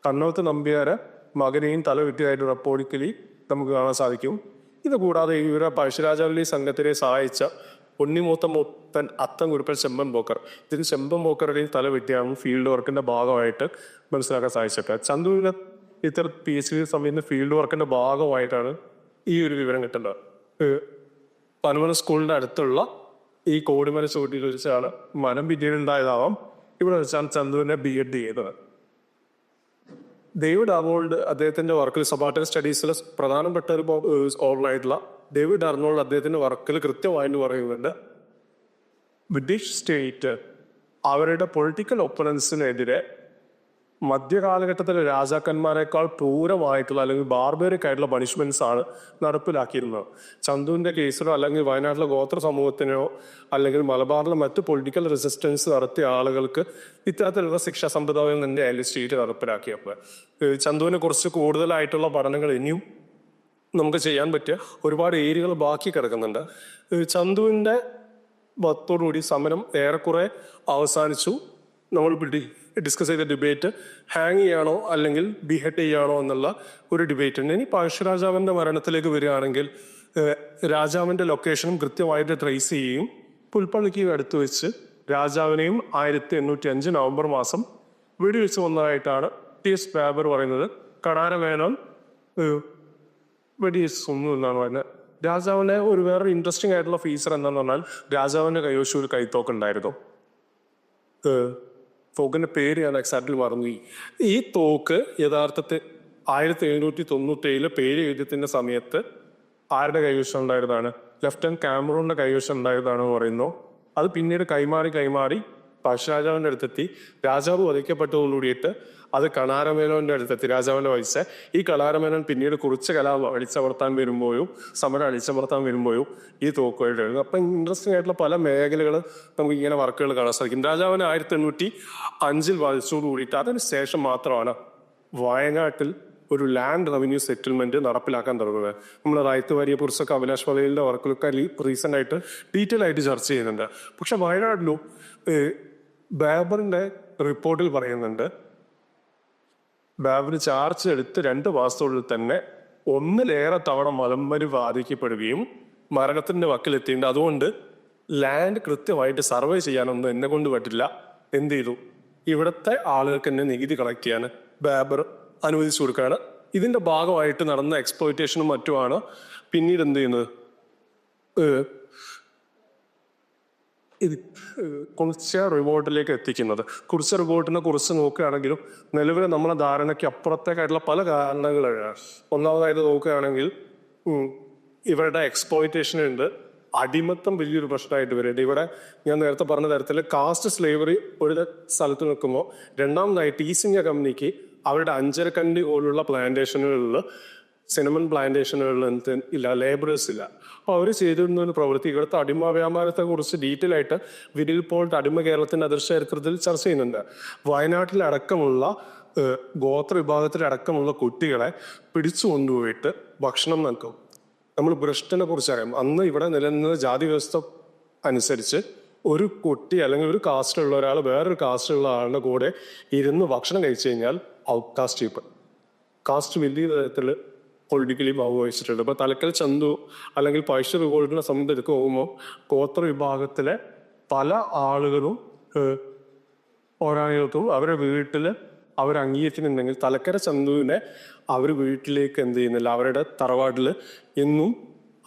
കണ്ണോത്ത് നമ്പ്യാരെ മകനെയും തല വെട്ടിയതായിട്ട് റിപ്പോർട്ടിക്കലി നമുക്ക് കാണാൻ സാധിക്കും. ഇത് കൂടാതെ ഇവരെ പഴശ്ശിരാജാവിലെ സംഘത്തിനെ സഹായിച്ച ഉണ്ണിമൂത്ത മൂപ്പൻ അത്തം കുരുപ്പൻ ചെമ്പൻ പോക്കർ, ഇതിന് ചെമ്പൻ പോക്കറുടെയും തല വെട്ടിയാണ് ഫീൽഡ് വർക്കിന്റെ ഭാഗമായിട്ട് മനസ്സിലാക്കാൻ സാധിച്ചത്. ചന്തുവിന് ഇത്തരം PhD സമയത്ത് ഫീൽഡ് വർക്കിന്റെ ഭാഗമായിട്ടാണ് ഈ ഒരു വിവരം കിട്ടുന്നത്. പനമന സ്കൂളിന്റെ അടുത്തുള്ള ഈ കോടിമല ചുവട്ടിൽ വെച്ചാണ് മനം പിന്നീടുണ്ടായതാവാം. ഇവിടെ വെച്ചാണ് ചന്തുവിനെ BEd ചെയ്തത്. ഡേവിഡ് അർണോൾഡ് അദ്ദേഹത്തിന്റെ വർക്കിൽ സബാർട്ടൻ സ്റ്റഡീസിൽ പ്രധാനപ്പെട്ട ഒരു ഓർണായിട്ടുള്ള ഡേവിഡ് അർണോൾഡ് അദ്ദേഹത്തിന്റെ വർക്കിൽ കൃത്യമായിട്ട് പറയുന്നുണ്ട്, ബ്രിട്ടീഷ് സ്റ്റേറ്റ് അവരുടെ പൊളിറ്റിക്കൽ ഒപ്പണൻസിനെതിരെ മധ്യകാലഘട്ടത്തിലെ രാജാക്കന്മാരെക്കാൾ ക്രൂരമായിട്ടുള്ള അല്ലെങ്കിൽ ബാർബേറിക് ആയിട്ടുള്ള പണിഷ്മെന്റ്സ് ആണ് നടപ്പിലാക്കിയിരുന്നത്. ചന്തുവിന്റെ കേസിലോ അല്ലെങ്കിൽ വയനാട്ടിലെ ഗോത്ര സമൂഹത്തിനോ അല്ലെങ്കിൽ മലബാറിലെ മറ്റ് പൊളിറ്റിക്കൽ റെസിസ്റ്റൻസ് നടത്തിയ ആളുകൾക്ക് ഇത്തരത്തിലുള്ള ശിക്ഷാ സമ്പ്രദായം തന്നെ ആയാലും സ്റ്റേറ്റ് നടപ്പിലാക്കിയപ്പോൾ ചന്തുവിനെ കുറിച്ച് കൂടുതലായിട്ടുള്ള പഠനങ്ങൾ ഇനിയും നമുക്ക് ചെയ്യാൻ പറ്റിയ ഒരുപാട് ഏരിയകൾ ബാക്കി കിടക്കുന്നുണ്ട്. ചന്തുവിന്റെ വധത്തോടുകൂടി സമരം ഏറെക്കുറെ അവസാനിച്ചു. നമ്മൾ ഡിസ്കസ് ചെയ്ത ഡിബേറ്റ് ഹാങ് ചെയ്യാണോ അല്ലെങ്കിൽ ബിഹെഡ് ചെയ്യാണോ എന്നുള്ള ഒരു ഡിബേറ്റ് ഉണ്ട്. ഇനി പഴശ്ശിരാജാവിന്റെ മരണത്തിലേക്ക് വരികയാണെങ്കിൽ രാജാവിന്റെ ലൊക്കേഷനും കൃത്യമായിട്ട് ട്രേസ് ചെയ്യുകയും പുൽപ്പള്ളിക്ക് അടുത്ത് വെച്ച് രാജാവിനെയും 1805 നവംബർ മാസം വെടിവെച്ച് വന്നതായിട്ടാണ് TS ബാബർ പറയുന്നത്. കണാരമേനോൻ വെടിവെച്ച് കൊന്നു എന്നാണ് പറയുന്നത്. രാജാവിനെ ഒരു വേറെ ഇൻട്രസ്റ്റിംഗ് ആയിട്ടുള്ള ഫീച്ചർ എന്താണെന്ന് പറഞ്ഞാൽ രാജാവിന്റെ കൈവശം ഒരു കൈത്തോക്കുണ്ടായിരുന്നു. തോക്കിന്റെ പേര് ഞാൻ എക്സാക്ട്ലി മറന്നു. ഈ തോക്ക് യഥാർത്ഥത്തിൽ 1797 പേര് എഴുതിയതിന്റെ സമയത്ത് ആരുടെ കൈവശം ഉണ്ടായതാണ്? ലെഫ്റ്റനന്റ് കാമറൂണിന്റെ കൈവശം ഉണ്ടായതാണെന്ന് പറയുന്നു. അത് പിന്നീട് കൈമാറി പഴശ്ശിരാജാവിന്റെ അടുത്തെത്തി. രാജാവ് വധിക്കപ്പെട്ടതോടുകൂടിയിട്ട് അത് കണാരമേനോന്റെ അടുത്തെത്തി, രാജാവിന്റെ വയസ്സ്. ഈ കണാരമേനോൻ പിന്നീട് കുറിച്ച് കലാപം അടിച്ചമർത്താൻ വരുമ്പോഴും സമരം അടിച്ചമർത്താൻ വരുമ്പോഴും ഈ തോക്കുമായിട്ട് എഴുതും. അപ്പം ഇൻട്രസ്റ്റിംഗ് ആയിട്ടുള്ള പല മേഖലകൾ നമുക്ക് ഇങ്ങനെ വർക്കുകൾ കാണാൻ സാധിക്കും. രാജാവിനെ 1805 വധിച്ചോട് കൂടിയിട്ട് അതിന് ശേഷം മാത്രമാണ് വയനാട്ടിൽ ഒരു ലാൻഡ് റവന്യൂ സെറ്റിൽമെന്റ് നടപ്പിലാക്കാൻ തുടങ്ങുന്നത്. നമ്മൾ റൈത്ത് വാരിയെ കുറിച്ചൊക്കെ അവിനാഷ് പലേലിന്റെ വർക്കിലൊക്കെ റീസെന്റ് ആയിട്ട് ഡീറ്റെയിൽ ആയിട്ട് ചർച്ച ചെയ്യുന്നുണ്ട്. പക്ഷെ വയനാട്ടിലും ബാബറിന്റെ റിപ്പോർട്ടിൽ പറയുന്നുണ്ട്, ബാബർ ചാർജ് എടുത്ത് 2 മാസത്തോളിൽ തന്നെ ഒന്നിലേറെ തവണ മലമ്പനി ബാധിക്കപ്പെടുകയും മരണത്തിന്റെ വക്കിലെത്തിയിട്ടുണ്ട്. അതുകൊണ്ട് ലാൻഡ് കൃത്യമായിട്ട് സർവേ ചെയ്യാനൊന്നും എന്നെ കൊണ്ട് പറ്റില്ല. എന്ത് ചെയ്തു? ഇവിടുത്തെ ആളുകൾക്ക് തന്നെ നികുതി കളക്ട് ചെയ്യാൻ ബാബർ അനുവദിച്ചു കൊടുക്കുകയാണ്. ഇതിന്റെ ഭാഗമായിട്ട് നടന്ന എക്സ്പ്ലോയിറ്റേഷനും മറ്റുമാണ് പിന്നീട് എന്ത് ചെയ്യുന്നത്, ഇത് കുറിച്ച റിവോർട്ടിലേക്ക് എത്തിക്കുന്നത്. കുറിച്ച റിവോർട്ടിനെ കുറിച്ച് നോക്കുകയാണെങ്കിലും നിലവിൽ നമ്മളെ ധാരണയ്ക്ക് അപ്പുറത്തേക്കായിട്ടുള്ള പല കാരണങ്ങളാണ്. ഒന്നാമതായിട്ട് നോക്കുകയാണെങ്കിൽ ഇവരുടെ എക്സ്പ്ലോയിറ്റേഷൻ ഉണ്ട്, അടിമത്തം വലിയൊരു പ്രശ്നമായിട്ട് വരുന്നുണ്ട്. ഇവിടെ ഞാൻ നേരത്തെ പറഞ്ഞ തരത്തിൽ കാസ്റ്റ് സ്ലേവറി ഒരു സ്ഥലത്ത് നിൽക്കുമ്പോൾ, രണ്ടാമതായിട്ട് ഈസ്റ്റ് ഇന്ത്യ കമ്പനിക്ക് അവരുടെ അഞ്ചരക്കണ്ടി പോലുള്ള പ്ലാന്റേഷനുകളിൽ സിനമൺ പ്ലാന്റേഷനുകളിൽ ഇല്ല, ലേബറേഴ്സ് ഇല്ല. അപ്പോൾ അവർ ചെയ്തിരുന്ന ഒരു പ്രവൃത്തി ഇവിടുത്തെ അടിമ വ്യാപാരത്തെ കുറിച്ച് ഡീറ്റെയിൽ ആയിട്ട് വിനിൽ പോൾട്ട് അടിമ കേരളത്തിന്റെ അദൃശ്ചരിത്രത്തിൽ ചർച്ച ചെയ്യുന്നുണ്ട്. വയനാട്ടിലടക്കമുള്ള ഗോത്ര വിഭാഗത്തിലടക്കമുള്ള കുട്ടികളെ പിടിച്ചു കൊണ്ടുപോയിട്ട് ഭക്ഷണം നൽകും. നമ്മൾ ഭ്രഷ്ടനെ കുറിച്ച് അറിയാം. അന്ന് ഇവിടെ നിലനിന്ന ജാതി വ്യവസ്ഥ അനുസരിച്ച് ഒരു കുട്ടി അല്ലെങ്കിൽ ഒരു കാസ്റ്റിലുള്ള ഒരാൾ വേറൊരു കാസ്റ്റിലുള്ള ആളുടെ കൂടെ ഇരുന്ന് ഭക്ഷണം കഴിച്ചു കഴിഞ്ഞാൽ ഔട്ട് കാസ്റ്റ് ചെയ്യപ്പെടും. കാസ്റ്റ് വലിയ തരത്തിൽ പൊളിറ്റിക്കലി ഭാഗവഹിച്ചിട്ടുണ്ട്. ഇപ്പൊ തലക്കൽ ചന്തു അല്ലെങ്കിൽ പഴശ്ശി റിവോൾട്ടിനെ സംബന്ധിച്ച് പോകുമ്പോൾ ഗോത്ര വിഭാഗത്തിലെ പല ആളുകളും പോരാളികൾക്കും അവരുടെ വീട്ടിൽ അവർ അംഗീകരിക്കുന്നുണ്ടെങ്കിൽ തലക്കര ചന്തുവിനെ അവർ വീട്ടിലേക്ക് എന്ത് ചെയ്യുന്നില്ല, അവരുടെ തറവാട്ടിൽ എന്നും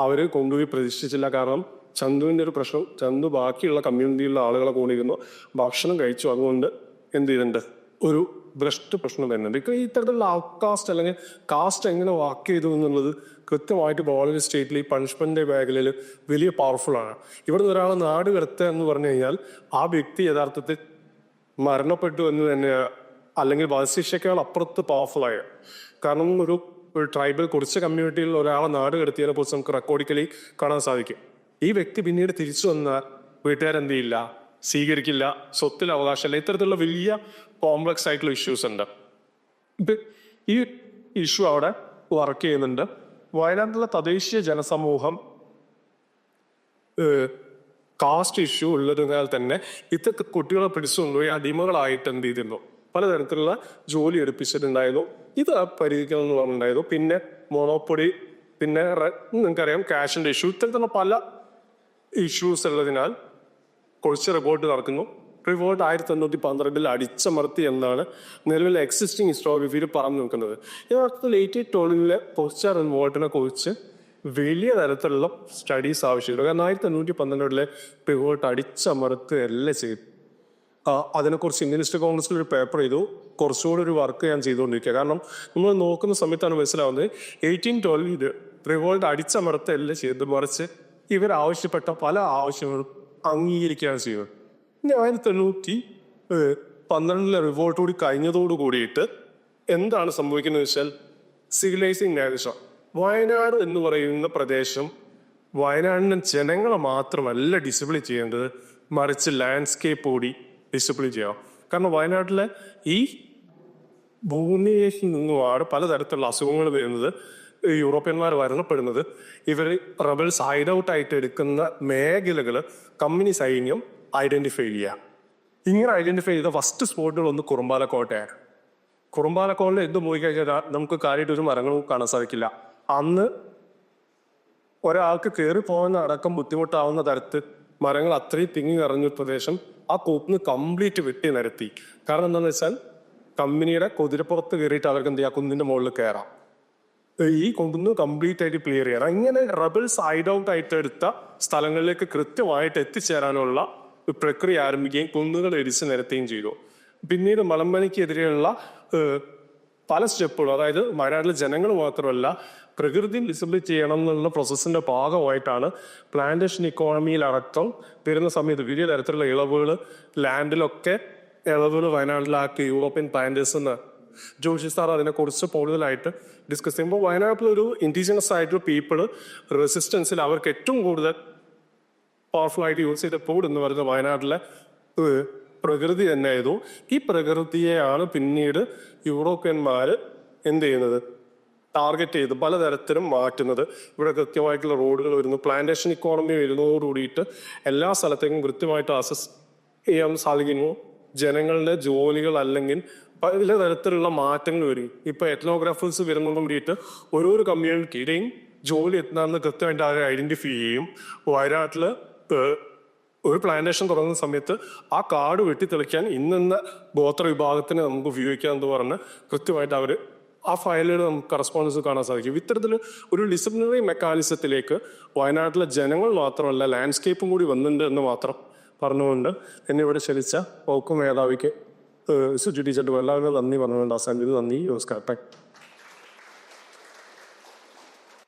അവർ കൊണ്ടുപോയി പ്രതിഷ്ഠിച്ചില്ല. കാരണം ചന്തുവിൻ്റെ ഒരു പ്രശ്നം, ചന്തു ബാക്കിയുള്ള കമ്മ്യൂണിറ്റിയിലുള്ള ആളുകളെ കൂടിയിരുന്നു ഭക്ഷണം കഴിച്ചു, അതുകൊണ്ട് എന്ത് ചെയ്തിട്ടുണ്ട്, ഒരു ഭ്രഷ്ട് പ്രശ്നം വരുന്നുണ്ട്. ഇപ്പം ഇത്തരത്തിലുള്ള ഔട്ട്കാസ്റ്റ് അല്ലെങ്കിൽ കാസ്റ്റ് എങ്ങനെ വാക്ക് ചെയ്തു എന്നുള്ളത് കൃത്യമായിട്ട് ബോളിവുഡ് സ്റ്റേറ്റിൽ ഈ പണിഷ്മെന്റ് മേഖലയിൽ വലിയ പവർഫുൾ ആണ്. ഇവിടുന്ന് ഒരാൾ നാട് കടത്തുക എന്ന് പറഞ്ഞു കഴിഞ്ഞാൽ ആ വ്യക്തി യഥാർത്ഥത്തിൽ മരണപ്പെട്ടു എന്ന് തന്നെ, അല്ലെങ്കിൽ വധശിക്ഷയ്ക്കാൾ അപ്പുറത്ത് പവർഫുള്ളായ. കാരണം ഒരു ട്രൈബൽ കുറച്ച് കമ്മ്യൂണിറ്റിയിൽ ഒരാളെ നാട് കടത്തിയതിനെ കുറിച്ച് നമുക്ക് റെക്കോർഡിക്കലി കാണാൻ സാധിക്കും. ഈ വ്യക്തി പിന്നീട് തിരിച്ചു വന്നാൽ വീട്ടുകാരെന്ത് ചെയ്യില്ല, സ്വീകരിക്കില്ല, സ്വത്തിൽ അവകാശമില്ല. ഇത്തരത്തിലുള്ള വലിയ കോംപ്ലക്സ് ആയിട്ടുള്ള ഇഷ്യൂസ് ഉണ്ട്. ഇപ്പം ഈ ഇഷ്യൂ അവിടെ വർക്ക് ചെയ്യുന്നുണ്ട്. വയനാട്ടിലെ തദ്ദേശീയ ജനസമൂഹം കാസ്റ്റ് ഇഷ്യൂ ഉള്ളതിനാൽ തന്നെ ഇത്തരത്തിൽ കുട്ടികളെ പിടിച്ചുകൊണ്ടുപോയി അടിമകളായിട്ട് എന്ത് ചെയ്തിരുന്നു, പലതരത്തിലുള്ള ജോലി എടുപ്പിച്ചിട്ടുണ്ടായിരുന്നു. ഇത് പരിഹരിക്കണം എന്ന് പറഞ്ഞിട്ടുണ്ടായിരുന്നു. പിന്നെ മോണോപ്പൊടി, പിന്നെ നിങ്ങൾക്കറിയാം ക്യാഷിന്റെ ഇഷ്യൂ, ഇത്തരത്തിലുള്ള പല ഇഷ്യൂസ് ഉള്ളതിനാൽ കുറച്ച് റിപ്പോർട്ട് നടക്കുന്നു. റിവോൾട്ട് 1812 അടിച്ചമർത്തി എന്നാണ് നിലവിലെ എക്സിസ്റ്റിംഗ് ഹിസ്റ്റോഗ്രഫിയിൽ പറഞ്ഞു നിൽക്കുന്നത്. യഥാർത്ഥത്തിൽ 1812 കൊച്ച റിവോൾട്ടിനെ കുറിച്ച് വലിയ തരത്തിലുള്ള സ്റ്റഡീസ് ആവശ്യമില്ല. കാരണം 1812 റിവോൾട്ട് അടിച്ചമർത്തുകയല്ല ചെയ്തു. അതിനെക്കുറിച്ച് ഇന്ത്യൻ ഹിസ്റ്ററി കോൺഗ്രസിൽ ഒരു പേപ്പർ ചെയ്തു. കുറച്ചുകൂടി ഒരു വർക്ക് ഞാൻ ചെയ്തുകൊണ്ടിരിക്കുക. കാരണം നമ്മൾ നോക്കുന്ന സമയത്താണ് മനസ്സിലാവുന്നത് 1812 റിവോൾട്ട് അടിച്ചമർത്തുകയല്ല ചെയ്തത്, മറിച്ച് ഇവരാവശ്യപ്പെട്ട പല ആവശ്യങ്ങളും അംഗീകരിക്കുകയാണ് ചെയ്യുന്നത്. 1812 റിവോൾട്ട് കൂടി കഴിഞ്ഞതോടു കൂടിയിട്ട് എന്താണ് സംഭവിക്കുന്നത് വെച്ചാൽ സിവിലൈസിങ് നേഷൻ. വയനാട് എന്ന് പറയുന്ന പ്രദേശം വയനാടിന്റെ ജനങ്ങളെ മാത്രമല്ല ഡിസിപ്ലിൻ ചെയ്യേണ്ടത്, മറിച്ച് ലാൻഡ്സ്കേപ്പ് കൂടി ഡിസിപ്ലിൻ ചെയ്യാം. കാരണം വയനാട്ടിലെ ഈ ഭൂമിയിൽ നിന്നുമാണ് പലതരത്തിലുള്ള അസുഖങ്ങൾ വരുന്നത്, യൂറോപ്യന്മാർ മരണപ്പെടുന്നത്. ഇവർ റബൽസ് ഹൈഡ് ഔട്ട് ആയിട്ട് എടുക്കുന്ന മേഖലകൾ കമ്പനി സൈന്യം ഐഡന്റിഫൈ ചെയ്യുക. ഇങ്ങനെ ഐഡന്റിഫൈ ചെയ്ത ഫസ്റ്റ് സ്പോട്ടുകൾ ഒന്ന് കുറുമ്പാലക്കോട്ടയാണ്. കുറുമ്പാലക്കോട്ടിൽ എന്ത് പോയി കഴിഞ്ഞാൽ നമുക്ക് കാര്യമായിട്ട് ഒരു മരങ്ങളും കാണാൻ സാധിക്കില്ല. അന്ന് ഒരാൾക്ക് കയറി പോകുന്ന അടക്കം ബുദ്ധിമുട്ടാവുന്ന തരത്തിൽ മരങ്ങൾ അത്രയും തിങ്ങി നിറഞ്ഞ പ്രദേശം ആ കൂപ്പിന് കംപ്ലീറ്റ് വെട്ടി നിരത്തി. കാരണം എന്താണെന്ന് വെച്ചാൽ കമ്പനിയുടെ കുതിരപ്പുറത്ത് കയറിയിട്ട് അവർക്ക് എന്ത് ചെയ്യാം, കുന്നിന്റെ മുകളിൽ കയറാം. ഈ കുന്ന് കംപ്ലീറ്റ് ആയിട്ട് ക്ലിയർ ചെയ്യണം. ഇങ്ങനെ റബൽസ് ഹൈഡ് ഔട്ട് ആയിട്ട് എടുത്ത സ്ഥലങ്ങളിലേക്ക് കൃത്യമായിട്ട് എത്തിച്ചേരാനുള്ള പ്രക്രിയ ആരംഭിക്കുകയും കുന്നുകൾ ഇടിച്ച് നിരത്തുകയും ചെയ്തു. പിന്നീട് മലമ്പനിക്കെതിരെയുള്ള പല സ്റ്റെപ്പുകളും, അതായത് വയനാട്ടിലെ ജനങ്ങൾ മാത്രമല്ല പ്രകൃതി ഡിസിപ്ലിൻ ചെയ്യണം എന്നുള്ള പ്രോസസ്സിന്റെ ഭാഗമായിട്ടാണ് പ്ലാന്റേഷൻ ഇക്കോണമിയിലടക്കം വരുന്ന സമയത്ത് വലിയ തരത്തിലുള്ള ഇളവുകൾ, ലാൻഡിലൊക്കെ ഇളവുകൾ വയനാട്ടിലാക്കി യൂറോപ്യൻ പ്ലാന്റേഴ്സ് എന്ന് ജോഷി സാർ അതിനെക്കുറിച്ച് കൂടുതലായിട്ട് ഡിസ്കസ് ചെയ്യുമ്പോൾ വയനാട്ടിലൊരു ഇൻഡിജിനസ് ആയിട്ടുള്ള പീപ്പിള് റെസിസ്റ്റൻസിൽ അവർക്ക് ഏറ്റവും കൂടുതൽ പവർഫുൾ ആയിട്ട് യൂസ് ചെയ്ത പോഡ് എന്ന് പറയുന്നത് വയനാട്ടിലെ പ്രകൃതി തന്നെയായിരുന്നു. ഈ പ്രകൃതിയെയാണ് പിന്നീട് യൂറോപ്യന്മാർ എന്ത് ചെയ്യുന്നത്, ടാർഗറ്റ് ചെയ്ത് പലതരത്തിലും മാറ്റുന്നത്. ഇവിടെ കൃത്യമായിട്ടുള്ള റോഡുകൾ വരുന്നു, പ്ലാന്റേഷൻ ഇക്കോണമി വരുന്നതോടുകൂടിയിട്ട് എല്ലാ സ്ഥലത്തേക്കും കൃത്യമായിട്ട് അസസ് ചെയ്യാൻ സാധിക്കുന്നു. ജനങ്ങളുടെ ജോലികൾ അല്ലെങ്കിൽ പല തരത്തിലുള്ള മാറ്റങ്ങൾ വരും. ഇപ്പൊ എത്നോഗ്രാഫേഴ്സ് വരുന്നതോട് കൂടിയിട്ട് ഓരോരോ കമ്മ്യൂണിറ്റിയുടെയും ജോലി എത്താണെന്ന് കൃത്യമായിട്ട് അവരെ ഐഡന്റിഫൈ ചെയ്യും. വയനാട്ടില് ഒരു പ്ലാന്റേഷൻ തുടങ്ങുന്ന സമയത്ത് ആ കാട് വെട്ടിത്തെളിക്കാൻ ഇന്ന ഗോത്ര വിഭാഗത്തിന് നമുക്ക് ഉപയോഗിക്കാം എന്ന് പറഞ്ഞ് കൃത്യമായിട്ട് അവർ ആ ഫയലുകൾ നമുക്ക് കറസ്പോണ്ടൻസ് കാണാൻ സാധിക്കും. ഇത്തരത്തിൽ ഒരു ഡിസിപ്ലിനറി മെക്കാനിസത്തിലേക്ക് വയനാട്ടിലെ ജനങ്ങൾ മാത്രമല്ല ലാൻഡ്സ്കേപ്പും കൂടി വന്നിട്ടുണ്ട് എന്ന് മാത്രം പറഞ്ഞുകൊണ്ട് എന്നെ ഇവിടെ ക്ഷണിച്ച വകുപ്പ് മേധാവിക്ക് സുജു ടീച്ചറിന്റെ എല്ലാവരും നന്ദി പറഞ്ഞുകൊണ്ട് അവസാനിപ്പിക്കുന്നു. നന്ദി, നമസ്കാരം.